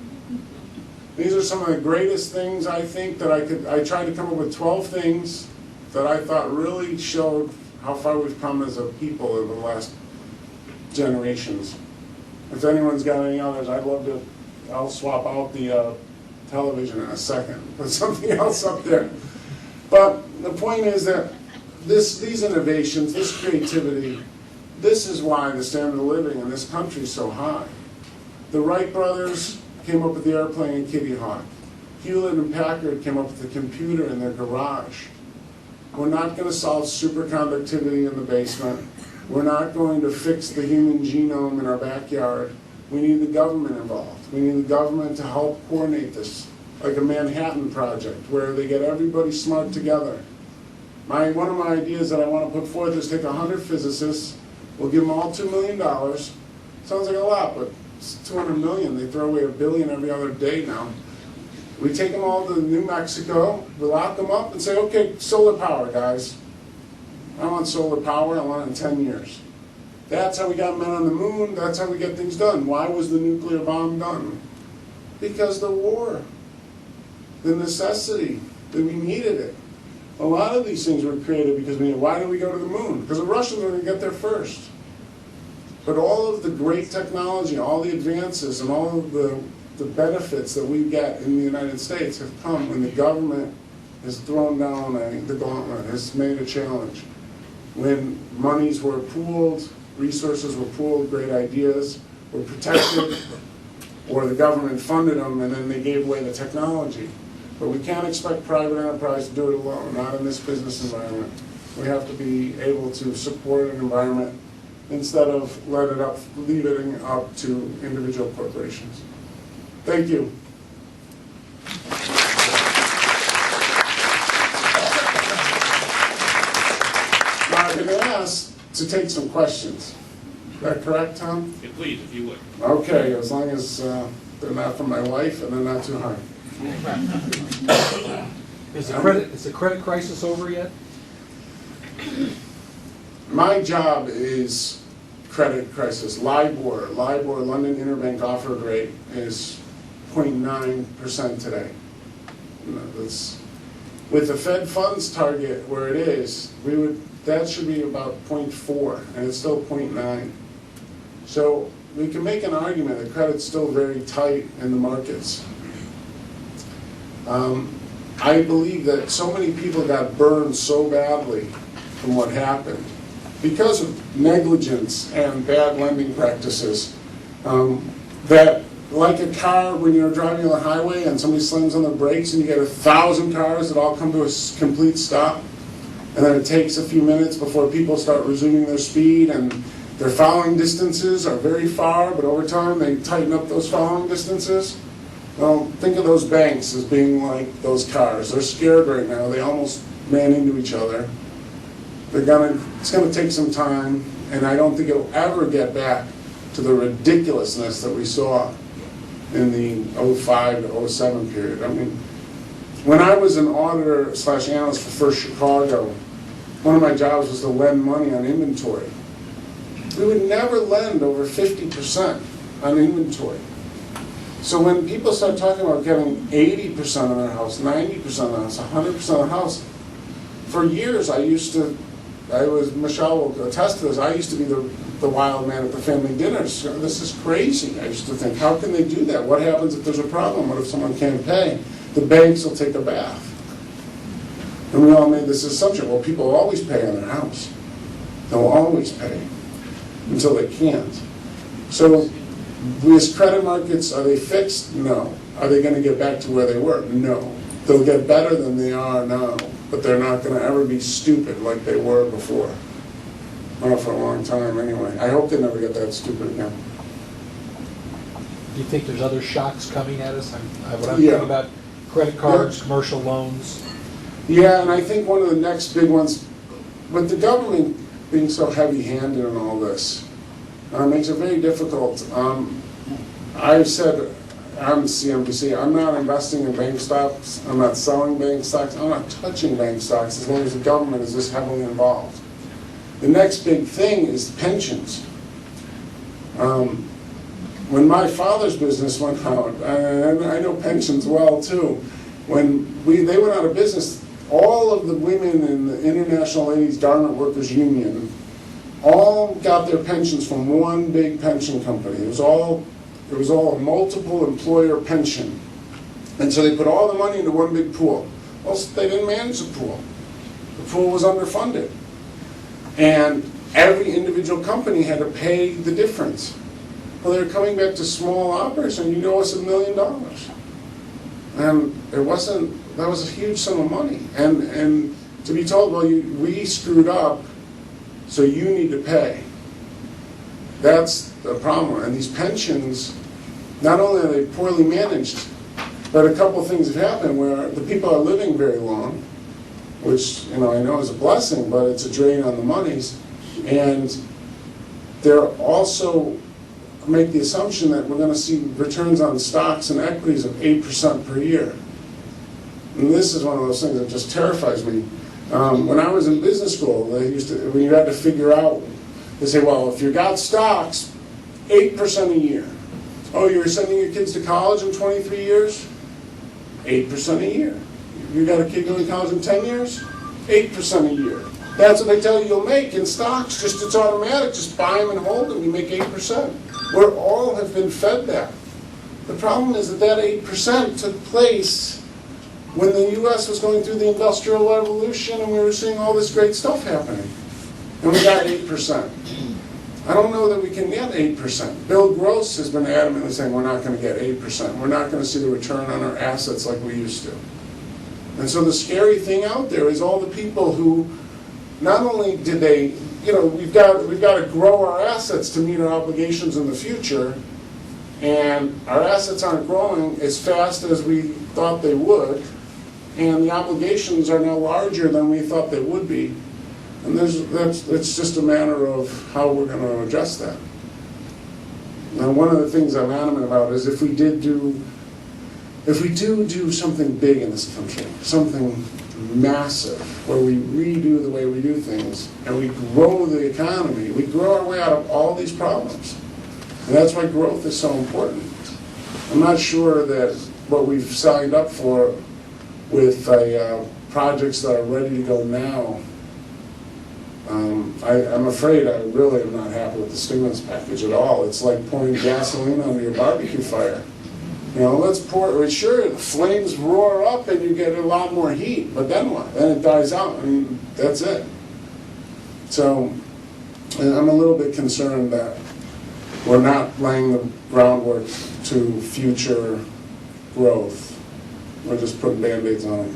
These are some of the greatest things I think that I tried to come up with 12 things that I thought really showed how far we've come as a people in the last generations. If anyone's got any others, I'll swap out the television in a second, put something else up there. But the point is that these innovations, this creativity, this is why the standard of living in this country is so high. The Wright brothers came up with the airplane in Kitty Hawk. Hewlett and Packard came up with the computer in their garage. We're not going to solve superconductivity in the basement. We're not going to fix the human genome in our backyard. We need the government involved. We need the government to help coordinate this, like a Manhattan Project, where they get everybody smart together. One of my ideas that I want to put forth is take 100 physicists, we'll give them all $2 million. Sounds like a lot, but it's 200 million. They throw away $1 billion every other day now. We take them all to New Mexico, we lock them up and say, okay, solar power, guys. I want solar power, I want it in 10 years. That's how we got men on the moon, that's how we get things done. Why was the nuclear bomb done? Because the war, the necessity, that we needed it. A lot of these things were created because why did we go to the moon? Because the Russians were going to get there first. But all of the great technology, all the advances, and all of the benefits that we get in the United States have come when the government has thrown down the gauntlet, has made a challenge. When monies were pooled, resources were pooled, great ideas were protected, or the government funded them and then they gave away the technology. But we can't expect private enterprise to do it alone, not in this business environment. We have to be able to support an environment instead of leave it up to individual corporations. Thank you. Now, I've been asked to take some questions. Is that correct, Tom? Yeah, please, if you would. Okay, as long as they're not from my wife and they're not too hard. Is the credit crisis over yet? My job is credit crisis. LIBOR, London Interbank Offer Rate, is 0.9% today. With the Fed funds target where it is, that should be about 0.4, and it's still 0.9. So we can make an argument that credit's still very tight in the markets. I believe that so many people got burned so badly from what happened because of negligence and bad lending practices, that like a car when you're driving on the highway and somebody slams on the brakes and you get 1,000 cars that all come to a complete stop, and then it takes a few minutes before people start resuming their speed, and their following distances are very far, but over time they tighten up those following distances. Well, think of those banks as being like those cars. They're scared right now. They almost ran into each other. It's gonna take some time, and I don't think it'll ever get back to the ridiculousness that we saw in the 05 to 07 period. I mean, when I was an auditor / analyst for First Chicago, one of my jobs was to lend money on inventory. We would never lend over 50% on inventory. So when people start talking about getting 80% of their house, 90% of the house, 100% of the house, for years Michelle will attest to this, I used to be the wild man at the family dinners. This is crazy. I used to think, how can they do that? What happens if there's a problem? What if someone can't pay? The banks will take a bath. And we all made this assumption, well, people always pay on their house. They'll always pay until they can't. So these credit markets, are they fixed? No. Are they going to get back to where they were? No. They'll get better than they are now, but they're not going to ever be stupid like they were before. Well, for a long time anyway. I hope they never get that stupid again. Do you think there's other shocks coming at us? I'm Yeah. thinking about credit cards, commercial loans. Yeah, and I think one of the next big ones, with the government being so heavy-handed in all this, makes it very difficult. I've said on CNBC, I'm not investing in bank stocks, I'm not selling bank stocks, I'm not touching bank stocks as long as the government is this heavily involved. The next big thing is pensions. When my father's business went out, and I know pensions well too, when they went out of business, all of the women in the International Ladies Garment Workers Union all got their pensions from one big pension company. It was all a multiple employer pension. And so they put all the money into one big pool. Well, they didn't manage the pool. The pool was underfunded. And every individual company had to pay the difference. Well, they were coming back to small operators, and you owe us $1 million. And that was a huge sum of money. And to be told, well, we screwed up, so you need to pay. That's the problem. And these pensions, not only are they poorly managed, but a couple of things have happened where the people are living very long, which I know is a blessing, but it's a drain on the monies. And they're also make the assumption that we're going to see returns on stocks and equities of 8% per year. And this is one of those things that just terrifies me. When I was in business school, when you had to figure out, they say, well, if you got stocks, 8% a year. Oh, you were sending your kids to college in 23 years? 8% a year. You got a kid going to college in 10 years? 8% a year. That's what they tell you you'll make in stocks. Just it's automatic. Just buy them and hold them. You make 8%. We all have been fed that. The problem is that 8% took place when the US was going through the Industrial Revolution and we were seeing all this great stuff happening. And we got 8%. I don't know that we can get 8%. Bill Gross has been adamantly saying we're not going to get 8%. We're not going to see the return on our assets like we used to. And so the scary thing out there is all the people who, not only did they, we've got to grow our assets to meet our obligations in the future, and our assets aren't growing as fast as we thought they would, and the obligations are now larger than we thought they would be. And it's just a matter of how we're going to address that. Now, one of the things I'm adamant about is if we do something big in this country, something massive, where we redo the way we do things, and we grow the economy, we grow our way out of all these problems. And that's why growth is so important. I'm not sure that what we've signed up for with projects that are ready to go now, I'm afraid I really am not happy with the stimulus package at all. It's like pouring gasoline onto your barbecue fire. Let's pour it. Sure, the flames roar up and you get a lot more heat, but then what? Then it dies out and that's it. So I'm a little bit concerned that we're not laying the groundwork to future growth. We're just putting Band-Aids on it.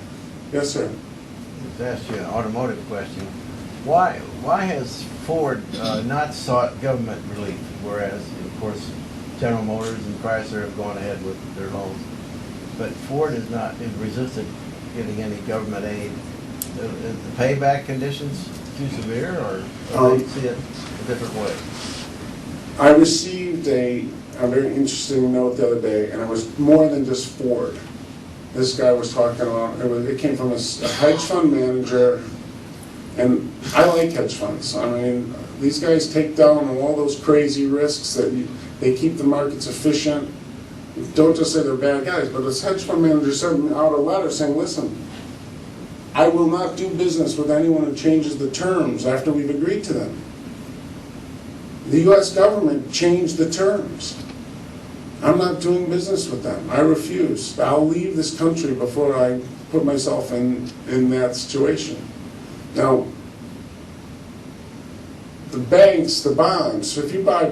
Yes, sir. Let's ask you an automotive question. Why has Ford not sought government relief, whereas, of course, General Motors and Chrysler have gone ahead with their loans, but Ford has resisted getting any government aid? Is the payback conditions too severe, or they see it a different way? I received a very interesting note the other day, and it was more than just Ford. This guy was talking about, it came from a hedge fund manager, and I like hedge funds. I mean, these guys take down all those crazy risks that they keep the markets efficient. Don't just say they're bad guys, but this hedge fund manager sent out a letter saying, listen, I will not do business with anyone who changes the terms after we've agreed to them. The US government changed the terms. I'm not doing business with them. I refuse. I'll leave this country before I put myself in that situation. Now, the banks, the bonds, if I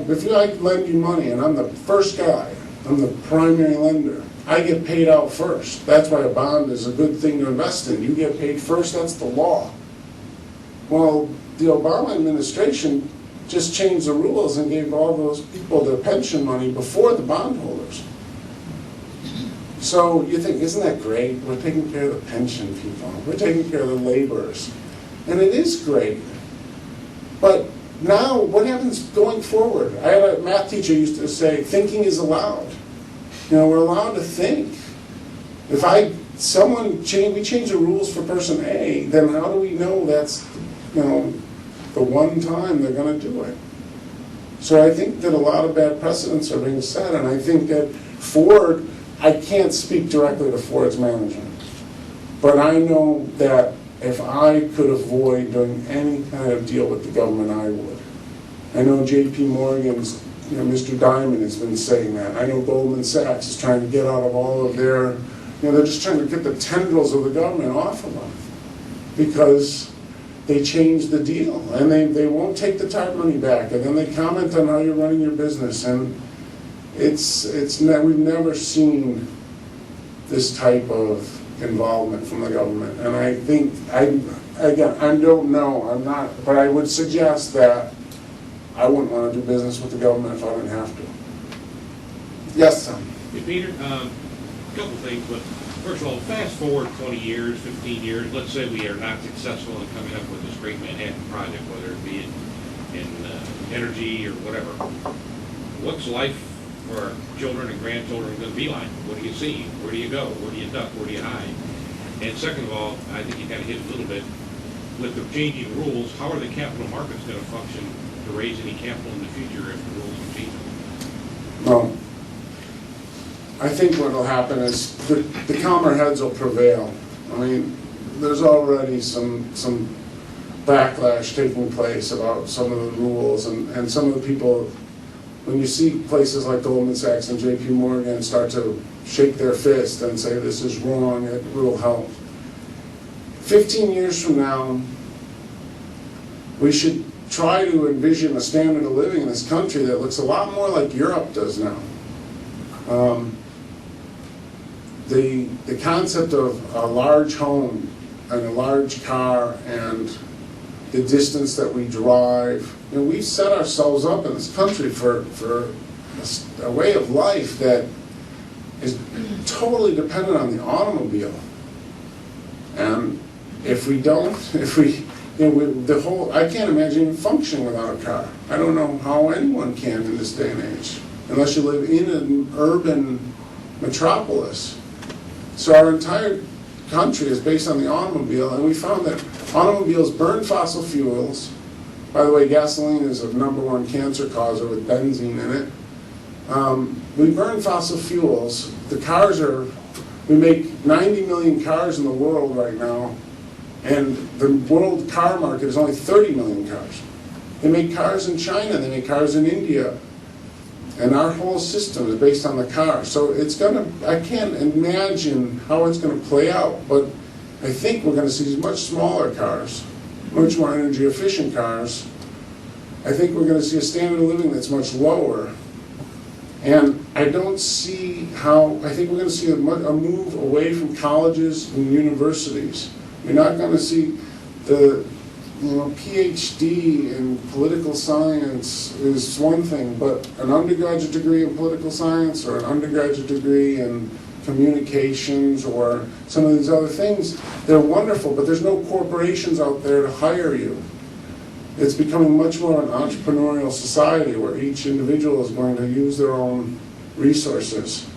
lend you money and I'm the first guy, I'm the primary lender, I get paid out first. That's why a bond is a good thing to invest in. You get paid first, that's the law. Well, the Obama administration just changed the rules and gave all those people their pension money before the bondholders. So you think, isn't that great? We're taking care of the pension people. We're taking care of the laborers. And it is great. But now, what happens going forward? I had a math teacher used to say, thinking is allowed. We're allowed to think. If we change the rules for person A, then how do we know that's, the one time they're going to do it? So I think that a lot of bad precedents are being set, and I think that Ford, I can't speak directly to Ford's management, but I know that if I could avoid doing any kind of deal with the government, I would. I know J.P. Morgan's, Mr. Diamond has been saying that. I know Goldman Sachs is trying to get out of all of their, they're just trying to get the tendrils of the government off of them because they changed the deal and they won't take the TARP money back, and then they comment on how you're running your business, and we've never seen this type of involvement from the government. And I think, I don't know, I'm not, but I would suggest that I wouldn't want to do business with the government if I didn't have to. Yes, Tom? Hey, Peter, a couple things, but first of all, fast forward 20 years, 15 years, let's say we are not successful in coming up with this great Manhattan project, whether it be in energy or whatever. What's life for our children and grandchildren going to be like? What do you see? Where do you go? Where do you duck? Where do you hide? And second of all, I think you kind of hit a little bit, with the changing rules, how are the capital markets going to function to raise any capital in the future if the rules are changing? Well, I think what will happen is the calmer heads will prevail. I mean, there's already some backlash taking place about some of the rules, and some of the people when you see places like Goldman Sachs and JP Morgan start to shake their fist and say this is wrong, it will help. 15 years from now, we should try to envision a standard of living in this country that looks a lot more like Europe does now. The concept of a large home and a large car and the distance that we drive, you know, we've set ourselves up in this country for a way of life that is totally dependent on the automobile. And if we don't, I can't imagine even functioning without a car. I don't know how anyone can in this day and age, unless you live in an urban metropolis. So our entire country is based on the automobile, and we found that automobiles burn fossil fuels. By the way, gasoline is a #1 cancer causer with benzene in it. We burn fossil fuels. We make 90 million cars in the world right now, and the world car market is only 30 million cars. They make cars in China, they make cars in India, and our whole system is based on the car. So I can't imagine how it's gonna play out, but I think we're gonna see much smaller cars, much more energy efficient cars. I think we're gonna see a standard of living that's much lower. And I don't see I think we're gonna see a move away from colleges and universities. You're not gonna see the PhD in political science is one thing, but an undergraduate degree in political science or an undergraduate degree in communications or some of these other things, they're wonderful, but there's no corporations out there to hire you. It's becoming much more an entrepreneurial society where each individual is going to use their own resources.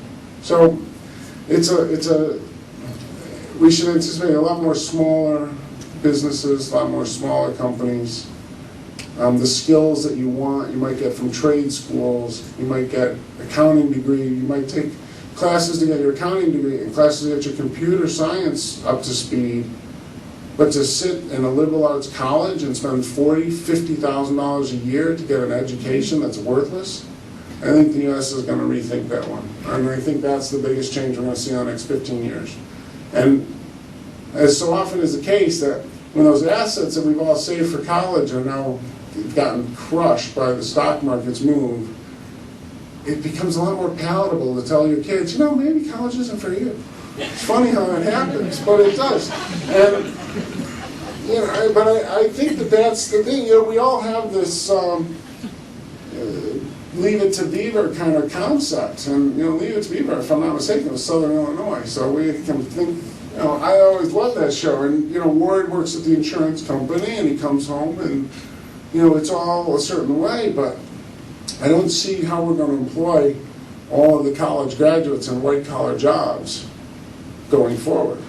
So we should anticipate a lot more smaller businesses, a lot more smaller companies. The skills that you want, you might get from trade schools, you might get accounting degree, you might take classes to get your accounting degree and classes to get your computer science up to speed. But to sit in a liberal arts college and spend $40,000, $50,000 a year to get an education that's worthless, I think the U.S. is going to rethink that one. And I think that's the biggest change we're going to see in the next 15 years. And as so often is the case, that when those assets that we've all saved for college are now gotten crushed by the stock market's move, it becomes a lot more palatable to tell your kids, maybe college isn't for you. It's funny how that happens, but it does. And I think that's the thing. We all have this Leave It to Beaver kind of concept, and Leave It to Beaver, if I'm not mistaken, was Southern Illinois. So we can think. I always loved that show. And Ward works at the insurance company, and he comes home, and it's all a certain way. But I don't see how we're going to employ all of the college graduates in white-collar jobs going forward.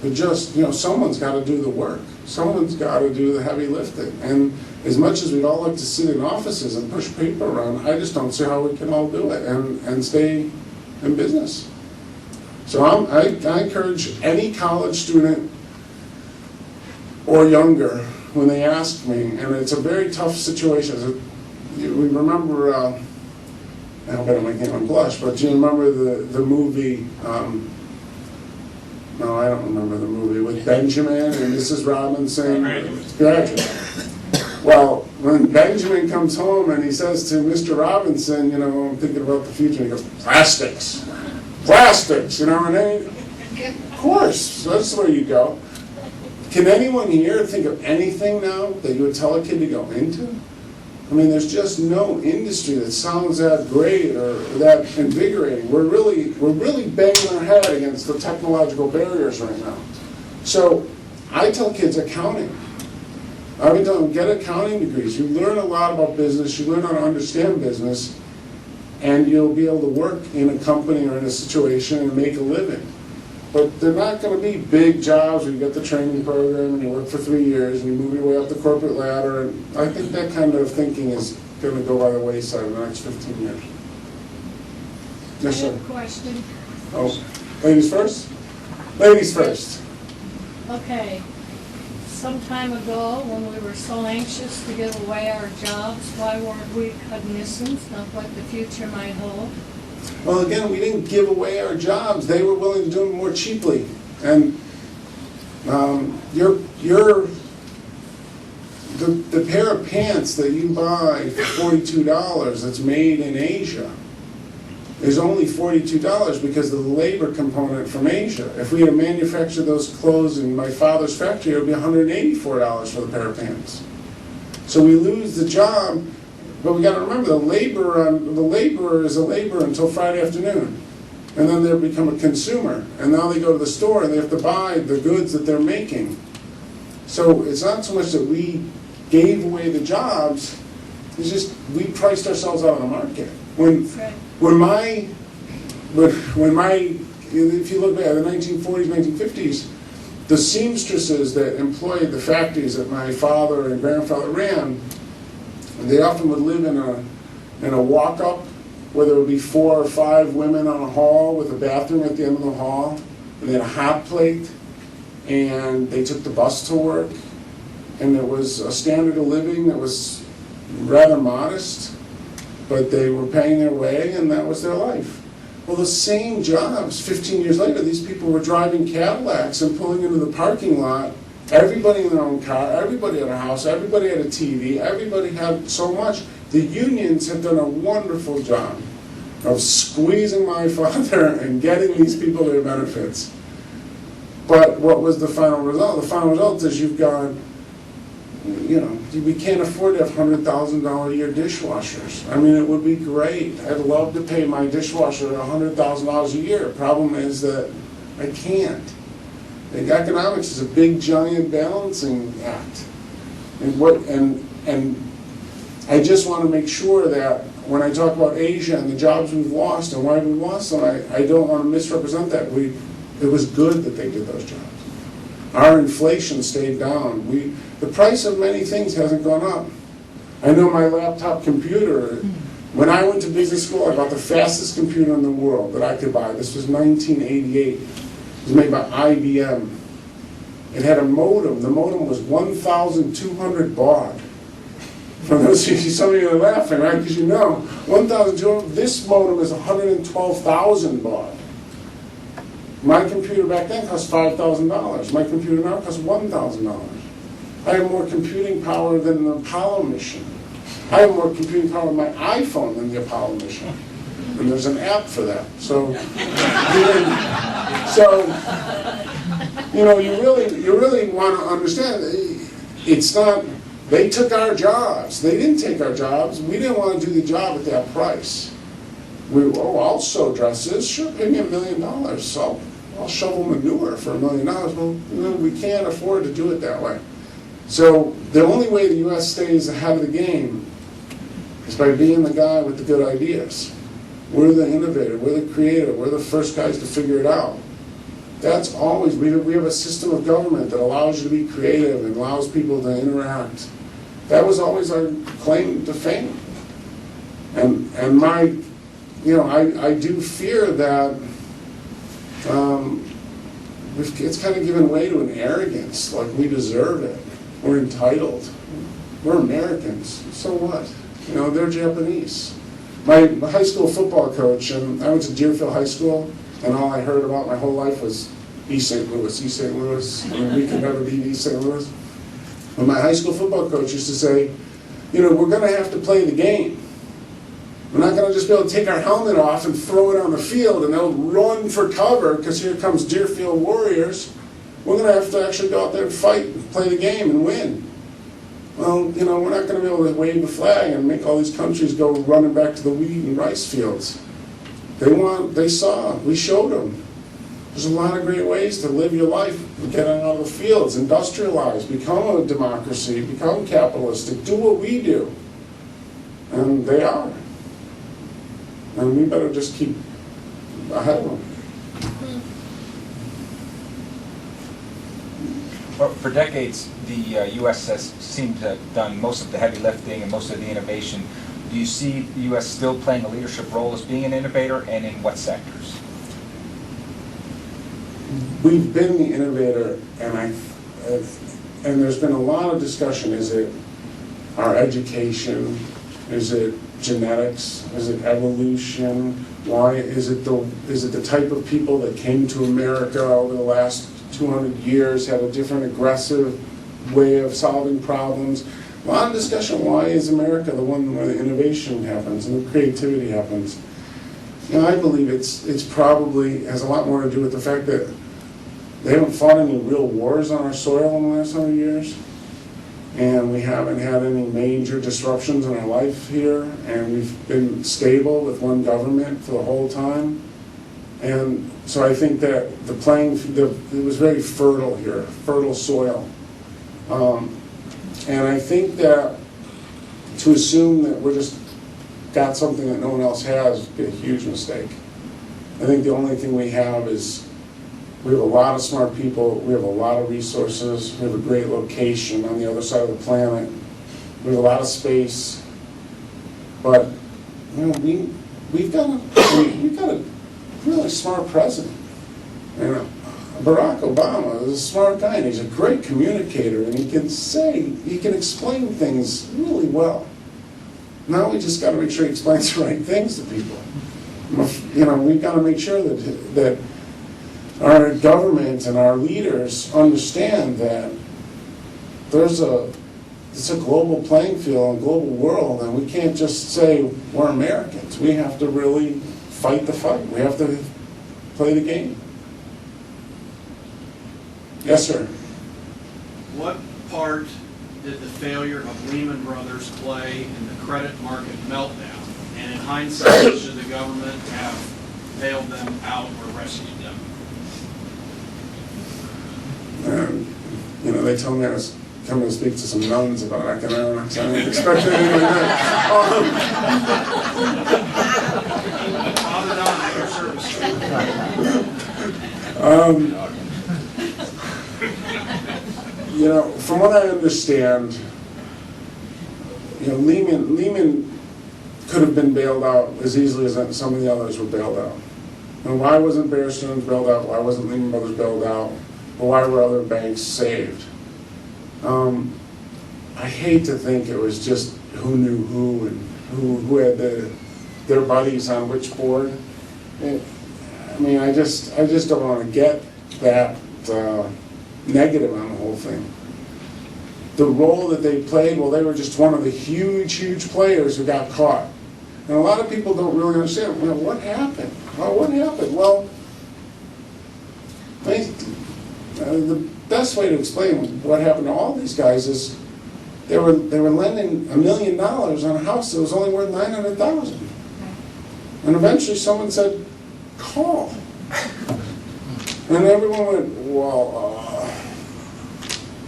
But just, someone's got to do the work. Someone's got to do the heavy lifting. And as much as we'd all like to sit in offices and push paper around, I just don't see how we can all do it and stay in business. So I encourage any college student or younger, when they ask me, and it's a very tough situation. We remember, I hope I don't make anyone blush, but do you remember the movie, no, I don't remember the movie, with Benjamin and Mrs. Robinson? Graduate. Well, when Benjamin comes home and he says to Mr. Robinson, I'm thinking about the future, he goes, plastics, and then, of course, that's where you go. Can anyone here think of anything now that you would tell a kid to go into? I mean, there's just no industry that sounds that great or that invigorating. We're really banging our head against the technological barriers right now. So I tell kids accounting. I've been telling them, get accounting degrees. You learn a lot about business, you learn how to understand business, and you'll be able to work in a company or in a situation and make a living. But they're not going to be big jobs where you get the training program and you work for 3 years and you move your way up the corporate ladder. And I think that kind of thinking is going to go by the wayside in the next 15 years. Yes, sir. I have a question. Oh, ladies first? Ladies first. Okay. some time ago, when we were so anxious to give away our jobs, why weren't we cognizant of what the future might hold? Well, again, we didn't give away our jobs. They were willing to do them more cheaply. And the pair of pants that you buy for $42 that's made in Asia is only $42 because of the labor component from Asia. If we had manufactured those clothes in my father's factory, it would be $184 for the pair of pants. So we lose the job, but we got to remember the laborer is a laborer until Friday afternoon, and then they become a consumer, and now they go to the store and they have to buy the goods that they're making. So it's not so much that we gave away the jobs; it's just we priced ourselves out of the market. That's right. If you look back at the 1940s, 1950s, the seamstresses that employed the factories that my father and grandfather ran, they often would live in a walk-up where there would be 4 or 5 women on a hall with a bathroom at the end of the hall, and they had a hot plate, and they took the bus to work, and it was a standard of living that was rather modest, but they were paying their way, and that was their life. Well, the same jobs, 15 years later, these people were driving Cadillacs and pulling into the parking lot, everybody in their own car, everybody had a house, everybody had a TV, everybody had so much. The unions have done a wonderful job of squeezing my father and getting these people their benefits. But what was the final result? The final result is you've got, we can't afford to have $100,000 a year dishwashers. I mean, it would be great. I'd love to pay my dishwasher $100,000 a year. Problem is that I can't. And economics is a big, giant balancing act. And I just want to make sure that when I talk about Asia and the jobs we've lost and why we lost them, I don't want to misrepresent that. It was good that they did those jobs. Our inflation stayed down. The price of many things hasn't gone up. I know my laptop computer, when I went to business school, I bought the fastest computer in the world that I could buy. This was 1988. It was made by IBM. It had a modem. The modem was 1,200 baud. For those of you, some of you are laughing, right? Because 1,200, this modem is 112,000 baud. My computer back then cost $5,000. My computer now costs $1,000. I have more computing power than the Apollo mission. I have more computing power with my iPhone than the Apollo mission. And there's an app for that. You really want to understand, it's not, they took our jobs. They didn't take our jobs. We didn't want to do the job at that price. I'll sew dresses. Sure, pay me $1 million. So I'll shovel manure for $1 million. Well, we can't afford to do it that way. So the only way the U.S. stays ahead of the game is by being the guy with the good ideas. We're the innovator, we're the creator, we're the first guys to figure it out. That's always, we have a system of government that allows you to be creative and allows people to interact. That was always our claim to fame. And I do fear that it's kind of given way to an arrogance, like we deserve it. We're entitled. We're Americans. So what? They're Japanese. My high school football coach, and I went to Deerfield High School, and all I heard about my whole life was East St. Louis, East St. Louis. I mean, we could never beat East St. Louis. But my high school football coach used to say, we're going to have to play the game. We're not going to just be able to take our helmet off and throw it on the field and they'll run for cover because here comes Deerfield Warriors. We're going to have to actually go out there and fight and play the game and win. Well, we're not going to be able to wave the flag and make all these countries go running back to the wheat and rice fields. We showed them. There's a lot of great ways to live your life, get out of the fields, industrialize, become a democracy, become capitalistic, do what we do. And they are. And we better just keep ahead of them. Well, for decades, the U.S. has seemed to have done most of the heavy lifting and most of the innovation. Do you see the U.S. still playing a leadership role as being an innovator, and in what sectors? We've been the innovator, and and there's been a lot of discussion. Is it our education? Is it genetics? Is it evolution? Why is it the type of people that came to America over the last 200 years, had a different aggressive way of solving problems? A lot of discussion, why is America the one where the innovation happens and the creativity happens? I believe it's probably has a lot more to do with the fact that they haven't fought any real wars on our soil in the last 100 years. And we haven't had any major disruptions in our life here. And we've been stable with one government for the whole time. And so I think that it was very fertile here, fertile soil. And I think that to assume that we're just got something that no one else has would be a huge mistake. I think the only thing we have is we have a lot of smart people, we have a lot of resources, we have a great location on the other side of the planet, we have a lot of space, but we've got a really smart president. Barack Obama is a smart guy, and he's a great communicator, and he can explain things really well. Now we just got to make sure he explains the right things to people. We've got to make sure that our government and our leaders understand that it's a global playing field, a global world, and we can't just say we're Americans. We have to really fight the fight. We have to play the game. Yes, sir. What part did the failure of Lehman Brothers play in the credit market meltdown? And in hindsight, should the government have bailed them out or rescued them? They told me I was coming to speak to some nuns about economics. I didn't expect anything like that. Father Don, at your service. From what I understand, Lehman could have been bailed out as easily as some of the others were bailed out. And why wasn't Bear Stearns bailed out? Why wasn't Lehman Brothers bailed out? Or why were other banks saved? I hate to think it was just who knew who and who had their buddies on which board. I just don't want to get that negative on the whole thing. The role that they played, well, they were just one of the huge players who got caught. And a lot of people don't really understand, what happened? What happened? Well, the best way to explain what happened to all these guys is they were lending $1 million on a house that was only worth $900,000. And eventually someone said, call. And everyone went,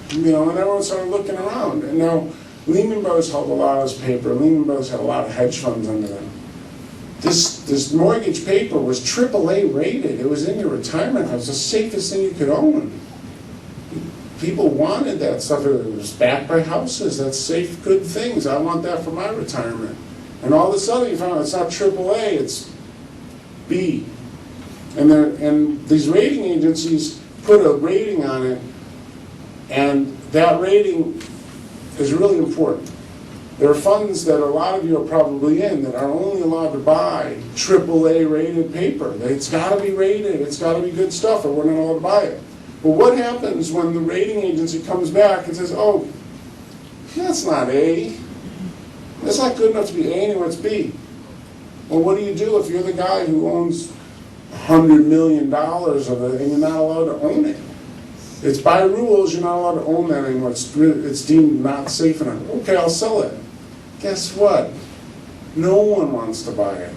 and everyone started looking around. And now Lehman Brothers held a lot of this paper. Lehman Brothers had a lot of hedge funds under them. This mortgage paper was AAA rated. It was in your retirement house, the safest thing you could own. People wanted that stuff. It was backed by houses. That's safe, good things. I want that for my retirement. And all of a sudden you find out it's not AAA, it's B. And these rating agencies put a rating on it, and that rating is really important. There are funds that a lot of you are probably in that are only allowed to buy AAA rated paper. It's got to be rated, it's got to be good stuff, or we're not allowed to buy it. But what happens when the rating agency comes back and says, oh, that's not A. That's not good enough to be A anymore, it's B. Well, what do you do if you're the guy who owns $100 million of it and you're not allowed to own it? It's by rules, you're not allowed to own that anymore. It's deemed not safe enough. Okay, I'll sell it. Guess what? No one wants to buy it.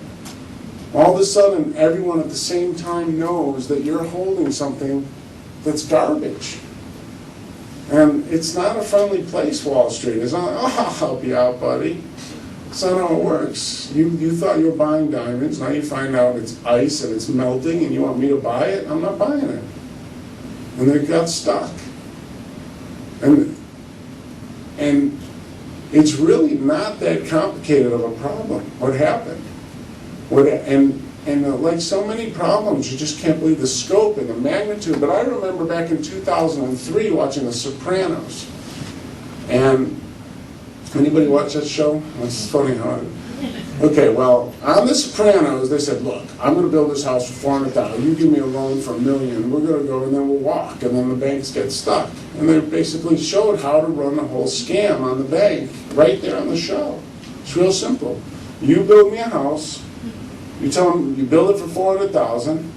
All of a sudden, everyone at the same time knows that you're holding something that's garbage. And it's not a friendly place, Wall Street. It's not, oh, I'll help you out, buddy. That's not how it works. You thought you were buying diamonds, now you find out it's ice and it's melting and you want me to buy it? I'm not buying it. And they got stuck. And it's really not that complicated of a problem, what happened. And And like so many problems, you just can't believe the scope and the magnitude. But I remember back in 2003 watching The Sopranos. And anybody watch that show? It's funny how okay, well, on The Sopranos, they said, look, I'm going to build this house for $400,000. You give me a loan for $1 million. We're going to go and then we'll walk. And then the banks get stuck. And they basically showed how to run the whole scam on the bank right there on the show. It's real simple. You build me a house. You tell them you build it for $400,000.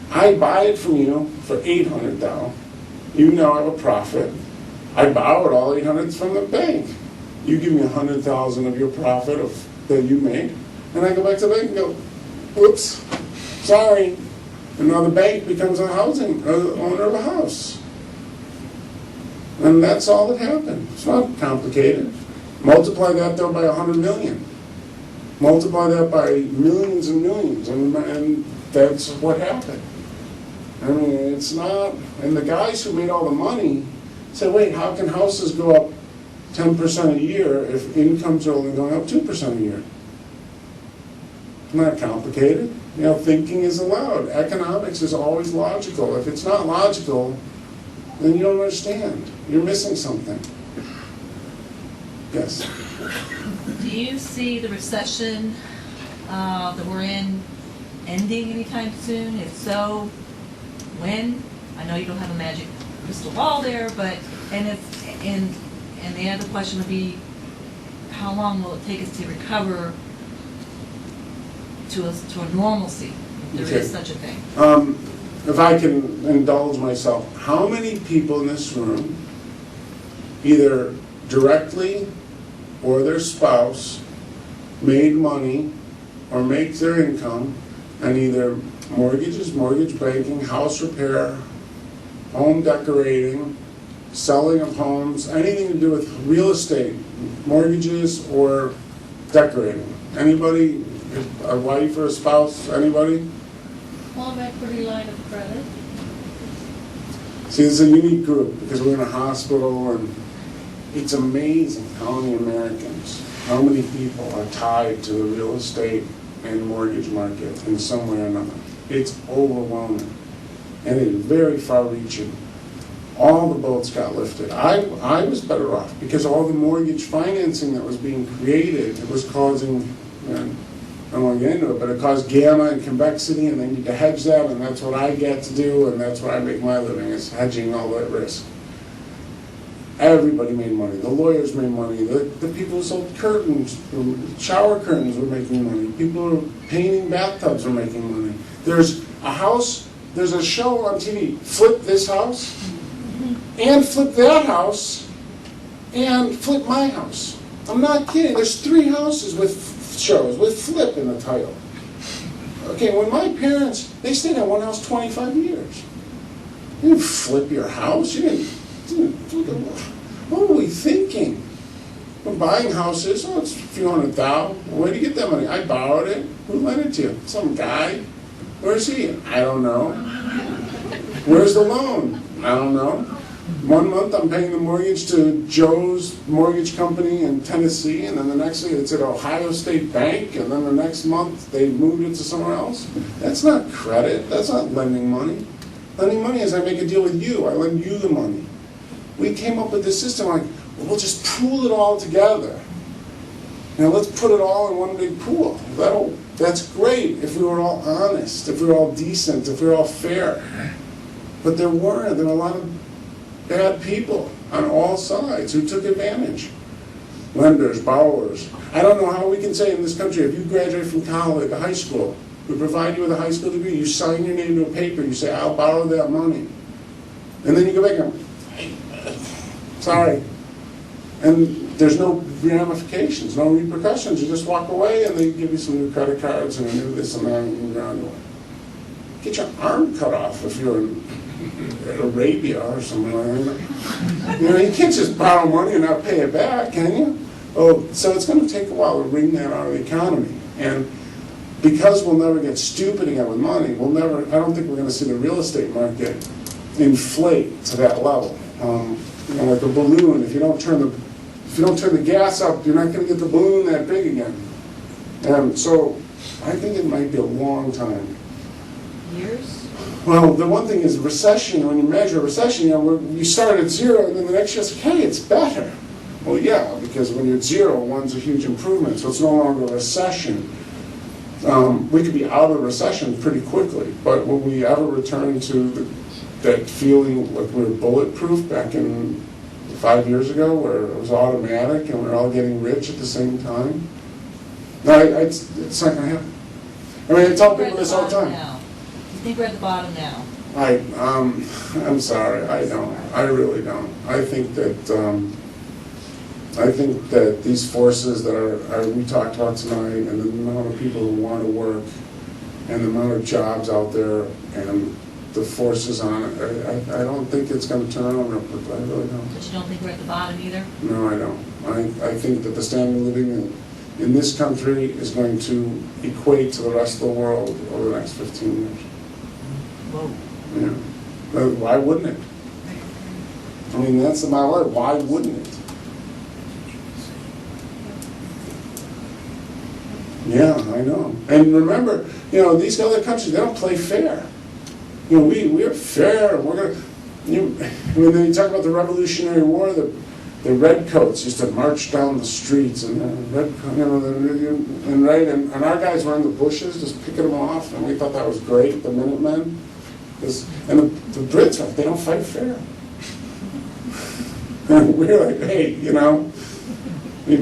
I buy it from you for $800,000. You now have a profit. I borrowed all $800 from the bank. You give me $100,000 of your profit that you made, and I go back to the bank and go, whoops, sorry. And now the bank becomes a housing owner of a house. And that's all that happened. It's not complicated. Multiply that though by 100 million. Multiply that by millions and millions, and that's what happened. I mean, it's not, and the guys who made all the money said, wait, how can houses go up 10% a year if incomes are only going up 2% a year? It's not complicated. You know, thinking is allowed. Economics is always logical. If it's not logical, then you don't understand. You're missing something. Yes? Do you see the recession that we're in ending anytime soon? If so, when? I know you don't have a magic crystal ball there, but and the other question would be, how long will it take us to recover to a normalcy, if there is such a thing? If I can indulge myself, how many people in this room, either directly or their spouse, made money or make their income on either mortgages, mortgage banking, house repair, home decorating, selling of homes, anything to do with real estate, mortgages or decorating? Anybody? A wife or a spouse? Anybody? Home equity line of credit. See, it's a unique group because we're in a hospital, and it's amazing how many Americans, how many people are tied to the real estate and mortgage market in some way or another. It's overwhelming, and it's very far-reaching. All the boats got lifted. I was better off because all the mortgage financing that was being created, it was causing, I don't want to get into it, but it caused gamma and convexity, and they need to hedge that, and that's what I get to do, and that's where I make my living, is hedging all that risk. Everybody made money. The lawyers made money. The people who sold curtains, shower curtains were making money. People who were painting bathtubs were making money. There's a show on TV, flip this house, and flip that house, and flip my house. I'm not kidding. There's 3 houses with shows with flip in the title. Okay, when my parents, they stayed in one house 25 years. You didn't flip your house. You didn't what were we thinking? We're buying houses. Oh, it's a few $100,000. Where do you get that money? I borrowed it. Who lent it to you? Some guy. Where's he? I don't know. Where's the loan? I don't know. 1 month I'm paying the mortgage to Joe's mortgage company in Tennessee, and then the next thing it's at Ohio State Bank, and then the next month they moved it to somewhere else. That's not credit. That's not lending money. Lending money is I make a deal with you. I lend you the money. We came up with this system like, well, we'll just pool it all together. Now let's put it all in one big pool. That's great if we were all honest, if we were all decent, if we were all fair. But there were a lot of bad people on all sides who took advantage. Lenders, borrowers. I don't know how we can say in this country, if you graduate from college, high school, we provide you with a high school degree, you sign your name to a paper, you say, I'll borrow that money. And then you go back and go, sorry. And there's no ramifications, no repercussions. You just walk away and they give you some new credit cards and a new this and that, and you're on your way. Get your arm cut off if you're in Arabia or something like that. You know, you can't just borrow money and not pay it back, can you? Oh, so it's going to take a while to wring that out of the economy. And because we'll never get stupid again with money, I don't think we're going to see the real estate market inflate to that level. Like a balloon, if you don't turn the gas up, you're not going to get the balloon that big again. And so I think it might be a long time. Years? Well, the one thing is recession, when you measure a recession, you start at zero, and then the next year it's, hey, it's better. Well, yeah, because when you're at zero, one's a huge improvement, so it's no longer a recession. We could be out of recession pretty quickly, but will we ever return to that feeling like we were bulletproof back in 5 years ago, where it was automatic and we we're all getting rich at the same time? No, it's not going to happen. I mean, I tell We're at people the this all the bottom time. now. You think we're at the bottom now? I'm sorry, I don't. I really don't. I think that these forces that we talked about tonight, and the amount of people who want to work, and the amount of jobs out there, and the forces on it, I don't think it's going to turn around real quickly. I really don't. But you don't think we're at the bottom either? No, I don't. I think that the standard of living in this country is going to equate to the rest of the world over the next 15 years. Whoa. Yeah. Why wouldn't it? I mean, that's my word. Why wouldn't it? Yeah, I know. And remember, these other countries, they don't play fair. We're fair. We're gonna. When you talk about the Revolutionary War, the redcoats used to march down the streets, and and our guys were in the bushes, just picking them off, and we thought that was great. The Minutemen, and the Brits, they don't fight fair. And we're like, hey, you're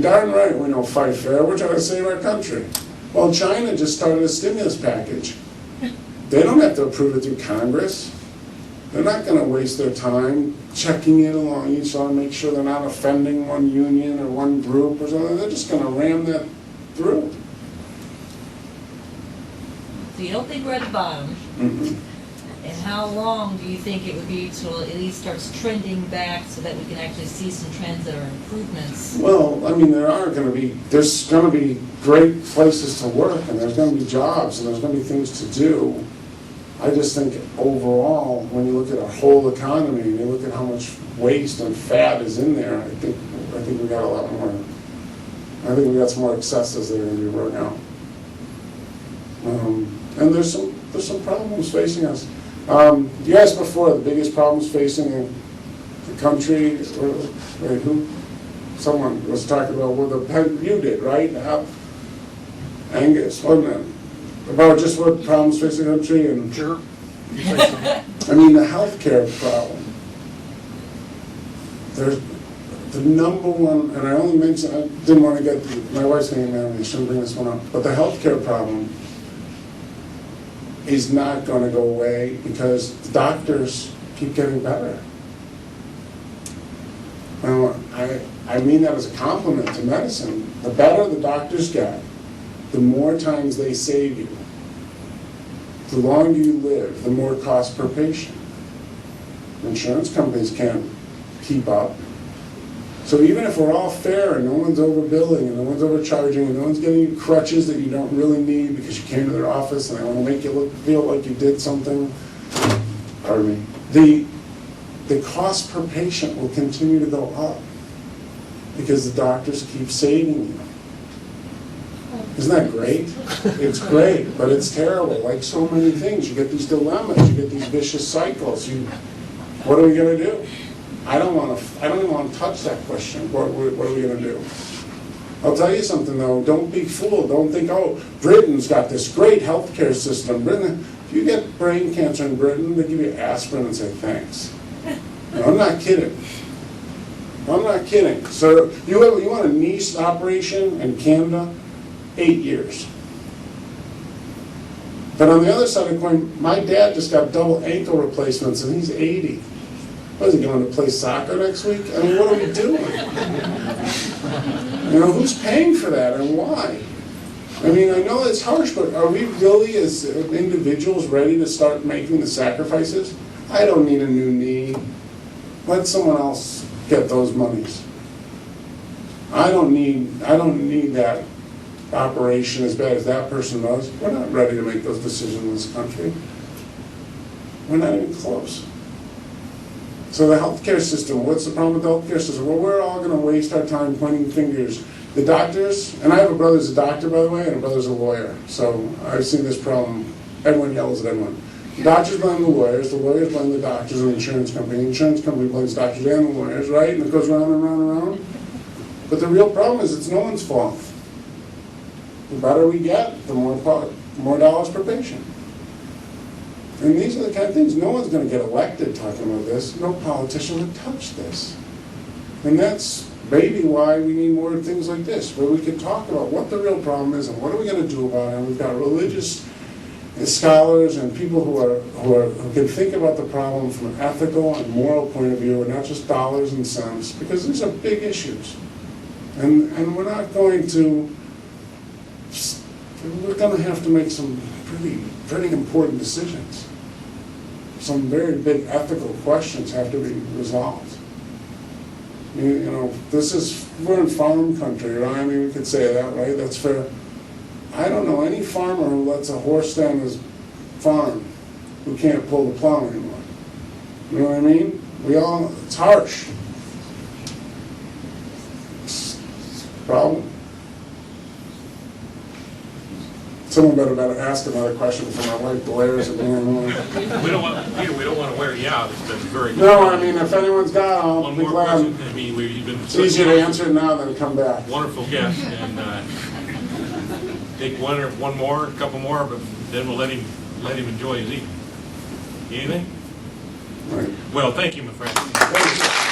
darn right we don't fight fair. We're trying to save our country. Well, China just started a stimulus package. They don't have to approve it through Congress. They're not going to waste their time checking it along each other, make sure they're not offending one union or one group or something. They're just going to ram that through. So you don't think we're at the bottom? Mm-hmm. And how long do you think it would be till it at least starts trending back so that we can actually see some trends that are improvements? Well, I mean, there's going to be great places to work, and there's going to be jobs, and there's going to be things to do. I just think overall, when you look at our whole economy and you look at how much waste and fat is in there, I think we got a lot more. I think we got some more excesses that are going to be brought out. And there's some problems facing us. You asked before the biggest problems facing the country. Someone was talking about you did, right? Angus, wasn't it? About just what problems facing the country and Sure. I mean the healthcare problem. There's the number one, and I only mentioned, I didn't want to get my wife's name out of me, I shouldn't bring this one up, but the healthcare problem is not going to go away because the doctors keep getting better. Now, I mean that as a compliment to medicine. The better the doctors get, the more times they save you. The longer you live, the more cost per patient. Insurance companies can't keep up. So even if we're all fair and no one's overbilling and no one's overcharging and no one's getting you crutches that you don't really need because you came to their office and they want to make you feel like you did something, pardon me, the cost per patient will continue to go up because the doctors keep saving you. Isn't that great? It's great, but it's terrible. Like so many things, you get these dilemmas, you get these vicious cycles. What are we going to do? I don't even want to touch that question. What are we going to do? I'll tell you something though. Don't be fooled. Don't think, oh, Britain's got this great healthcare system. Britain, if you get brain cancer in Britain, they give you aspirin and say thanks. No, I'm not kidding. I'm not kidding. So you want a knee operation in Canada? 8 years. But on the other side of the coin, my dad just got double ankle replacements and he's 80. What is he going to play soccer next week? I mean, what are we doing? Who's paying for that and why? I mean, I know it's harsh, but are we really as individuals ready to start making the sacrifices? I don't need a new knee. Let someone else get those monies. I don't need that operation as bad as that person does. We're not ready to make those decisions in this country. We're not even close. So the healthcare system, what's the problem with the healthcare system? Well, we're all going to waste our time pointing fingers The doctors, and I have a brother who's a doctor, by the way, and a brother's a lawyer, so I've seen this problem. Everyone yells at everyone. The doctors blame the lawyers blame the doctors and the insurance company. The insurance company blames doctors and the lawyers, right? And it goes round and round and round. But the real problem is it's no one's fault. The better we get, the more dollars per patient. And these are the kind of things, no one's gonna get elected talking about this. No politician would touch this. And that's maybe why we need more things like this, where we can talk about what the real problem is and what are we gonna do about it. And we've got religious scholars and people who can think about the problem from an ethical and moral point of view, and not just dollars and cents, because these are big issues. And we're not going to, we're going to have to make some pretty important decisions. Some very big ethical questions have to be resolved. You know, we're in farm country, right? I mean, we could say that, right? That's fair. I don't know any farmer who lets a horse stand his farm who can't pull the plow anymore. You know what I mean? It's harsh. It's a problem. Someone better ask another question before my wife blares at me. We don't want, Peter, we don't want to wear you out. It's been very good. No, I mean, if anyone's got, I'll One be more glad. question. I mean, you've been It's easier to answer it now than come back. wonderful guest, and take one more, a couple more, but then we'll let him enjoy his evening. Anything? Right. Well, thank you, my friend. Thank you.